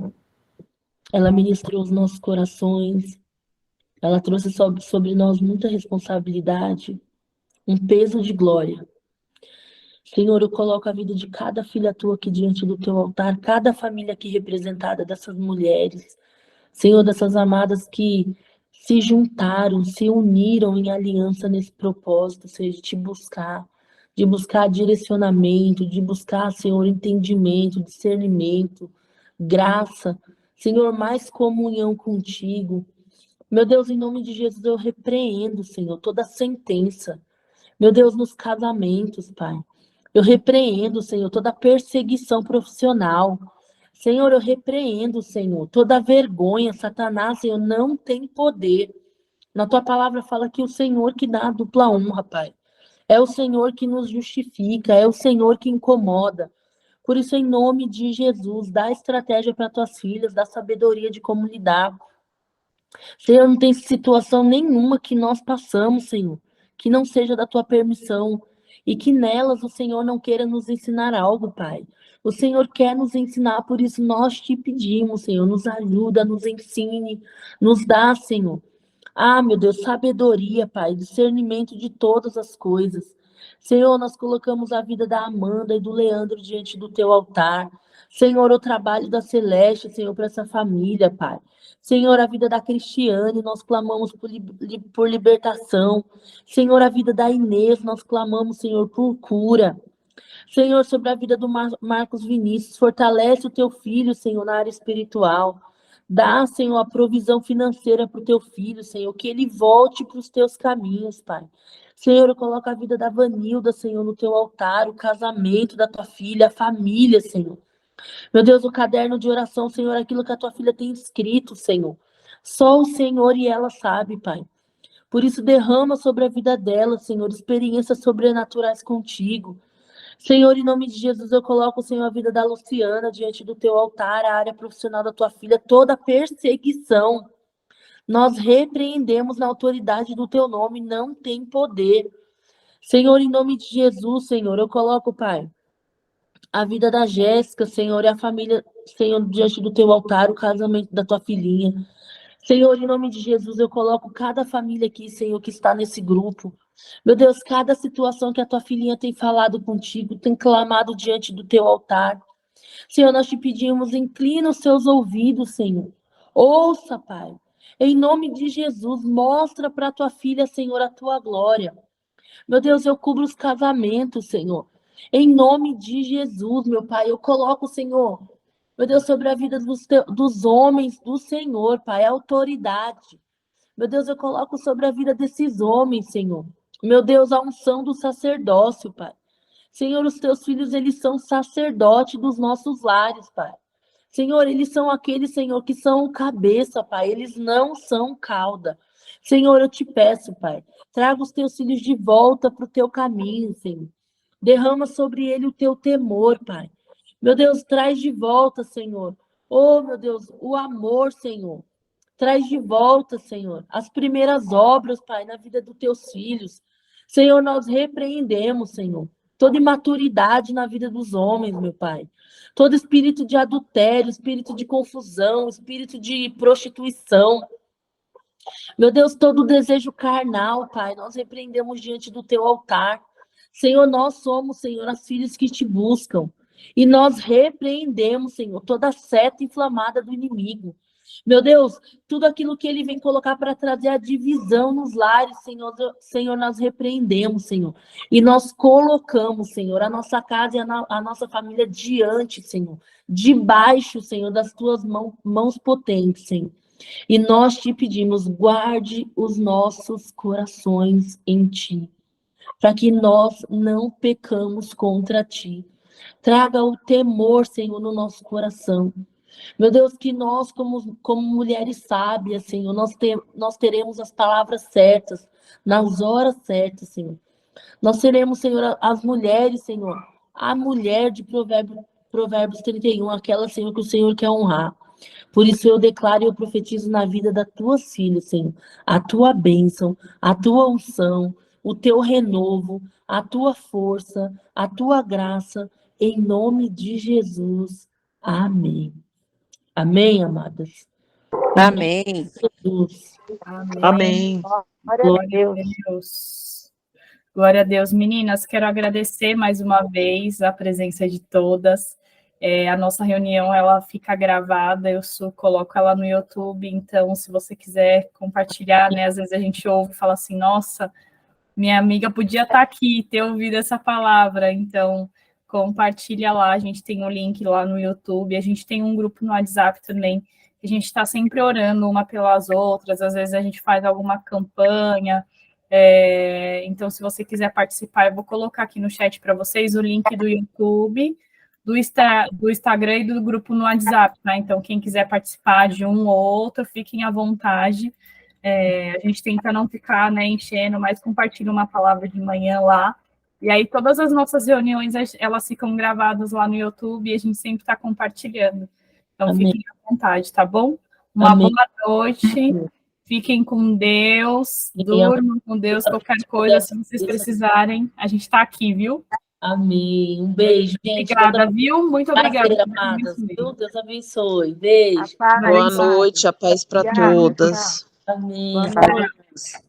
ela ministrou os nossos corações. Ela trouxe sobre nós muita responsabilidade, um peso de glória. Senhor, eu coloco a vida de cada filha tua aqui diante do teu altar, cada família aqui representada dessas mulheres. Senhor, dessas amadas que se juntaram, se uniram em aliança nesse propósito, Senhor, de buscar direcionamento, de buscar, Senhor, entendimento, discernimento, graça. Senhor, mais comunhão contigo. Meu Deus, em nome de Jesus, eu repreendo, Senhor, toda sentença. Meu Deus, nos casamentos, Pai. Eu repreendo, Senhor, toda perseguição profissional. Senhor, eu repreendo, Senhor, toda vergonha. Satanás, Senhor, não tem poder. Na tua palavra fala que o Senhor que dá a dupla honra, Pai. É o Senhor que nos justifica, é o Senhor que incomoda. Por isso, em nome de Jesus, dá estratégia para tuas filhas, dá sabedoria de como lidar. Senhor, não tem situação nenhuma que nós passamos, Senhor, que não seja da tua permissão e que nelas o Senhor não queira nos ensinar algo, Pai. O Senhor quer nos ensinar, por isso nós te pedimos, Senhor, nos ajuda, nos ensine, nos dá, Senhor. Ah, meu Deus, sabedoria, Pai, discernimento de todas as coisas. Senhor, nós colocamos a vida da Amanda e do Leandro diante do teu altar. Senhor, o trabalho da Celeste, Senhor, para essa família, Pai. Senhor, a vida da Cristiane, nós clamamos por libertação. Senhor, a vida da Inês, nós clamamos, Senhor, por cura. Senhor, sobre a vida do Marcos Vinícius, fortalece o teu filho, Senhor, na área espiritual. Dá, Senhor, a provisão financeira para o teu filho, Senhor, que ele volte para os teus caminhos, Pai. Senhor, eu coloco a vida da Vanilda, Senhor, no teu altar, o casamento da tua filha, a família, Senhor. Meu Deus, o caderno de oração, Senhor, aquilo que a tua filha tem escrito, Senhor. Só o Senhor e ela sabe, Pai. Por isso, derrama sobre a vida dela, Senhor, experiências sobrenaturais contigo. Senhor, em nome de Jesus, eu coloco, Senhor, a vida da Luciana diante do teu altar, a área profissional da tua filha, toda perseguição. Nós repreendemos na autoridade do teu nome, não tem poder. Senhor, em nome de Jesus, Senhor, eu coloco, Pai, a vida da Jéssica, Senhor, e a família, Senhor, diante do teu altar, o casamento da tua filhinha. Senhor, em nome de Jesus, eu coloco cada família aqui, Senhor, que está nesse grupo. Meu Deus, cada situação que a tua filhinha tem falado contigo, tem clamado diante do teu altar. Senhor, nós te pedimos, inclina os seus ouvidos, Senhor. Ouça, Pai. Em nome de Jesus, mostra para a tua filha, Senhor, a tua glória. Meu Deus, eu cubro os casamentos, Senhor. Em nome de Jesus, meu Pai, eu coloco, Senhor, meu Deus, sobre a vida dos homens do Senhor, Pai, a autoridade. Meu Deus, eu coloco sobre a vida desses homens, Senhor. Meu Deus, a unção do sacerdócio, Pai. Senhor, os teus filhos, eles são sacerdote dos nossos lares, Pai. Senhor, eles são aqueles, Senhor, que são cabeça, Pai. Eles não são cauda. Senhor, eu te peço, Pai, traga os teus filhos de volta para o teu caminho, Senhor. Derrama sobre ele o teu temor, Pai. Meu Deus, traz de volta, Senhor. Oh, meu Deus, o amor, Senhor. Traz de volta, Senhor, as primeiras obras, Pai, na vida dos teus filhos. Senhor, nós repreendemos, Senhor, toda imaturidade na vida dos homens, meu Pai. Todo espírito de adultério, espírito de confusão, espírito de prostituição. Meu Deus, todo desejo carnal, Pai, nós repreendemos diante do teu altar. Senhor, nós somos, Senhor, as filhas que te buscam. E nós repreendemos, Senhor, toda seta inflamada do inimigo. Meu Deus, tudo aquilo que ele vem colocar para trazer a divisão nos lares, Senhor, nós repreendemos, Senhor. E nós colocamos, Senhor, a nossa casa e a nossa família diante, Senhor. Debaixo, Senhor, das tuas mãos potentes, Senhor. E nós te pedimos, guarde os nossos corações em ti, para que nós não pecamos contra ti. Traga o temor, Senhor, no nosso coração. Meu Deus, que nós, como mulheres sábias, Senhor, nós teremos as palavras certas, nas horas certas, Senhor. Nós seremos, Senhor, as mulheres, Senhor, a mulher de Provérbios 31, aquela, Senhor, que o Senhor quer honrar. Por isso eu declaro e eu profetizo na vida das tuas filhas, Senhor, a tua bênção, a tua unção, o teu renovo, a tua força, a tua graça, em nome de Jesus. Amém. Amém, amadas? Amém. Jesus. Amém. Glória a Deus. Glória a Deus. Meninas, quero agradecer mais uma vez a presença de todas. A nossa reunião, ela fica gravada, eu coloco ela no YouTube, então, se você quiser compartilhar, né, às vezes a gente ouve e fala assim, nossa, minha amiga podia estar aqui, ter ouvido essa palavra, então, compartilha lá, a gente tem um link lá no YouTube, a gente tem um grupo no WhatsApp também, a gente está sempre orando uma pelas outras, às vezes a gente faz alguma campanha, então, se você quiser participar, eu vou colocar aqui no chat para vocês o link do YouTube, do Instagram e do grupo no WhatsApp, tá? Então, quem quiser participar de um ou outro, fiquem à vontade. A gente tenta não ficar, né, enchendo, mas compartilha uma palavra de manhã lá. E aí, todas as nossas reuniões, elas ficam gravadas lá no YouTube e a gente sempre está compartilhando. Então, Amém. fiquem à vontade, tá bom? Uma Amém. boa noite. Fiquem com Deus. Durmam com Deus. Qualquer coisa, se vocês precisarem, a gente está aqui, viu? Amém. Um beijo, gente. Obrigada, viu? Muito obrigada. Amadas, viu? Deus abençoe. Beijo. Boa noite, a paz para todas. Amém. Boa noite.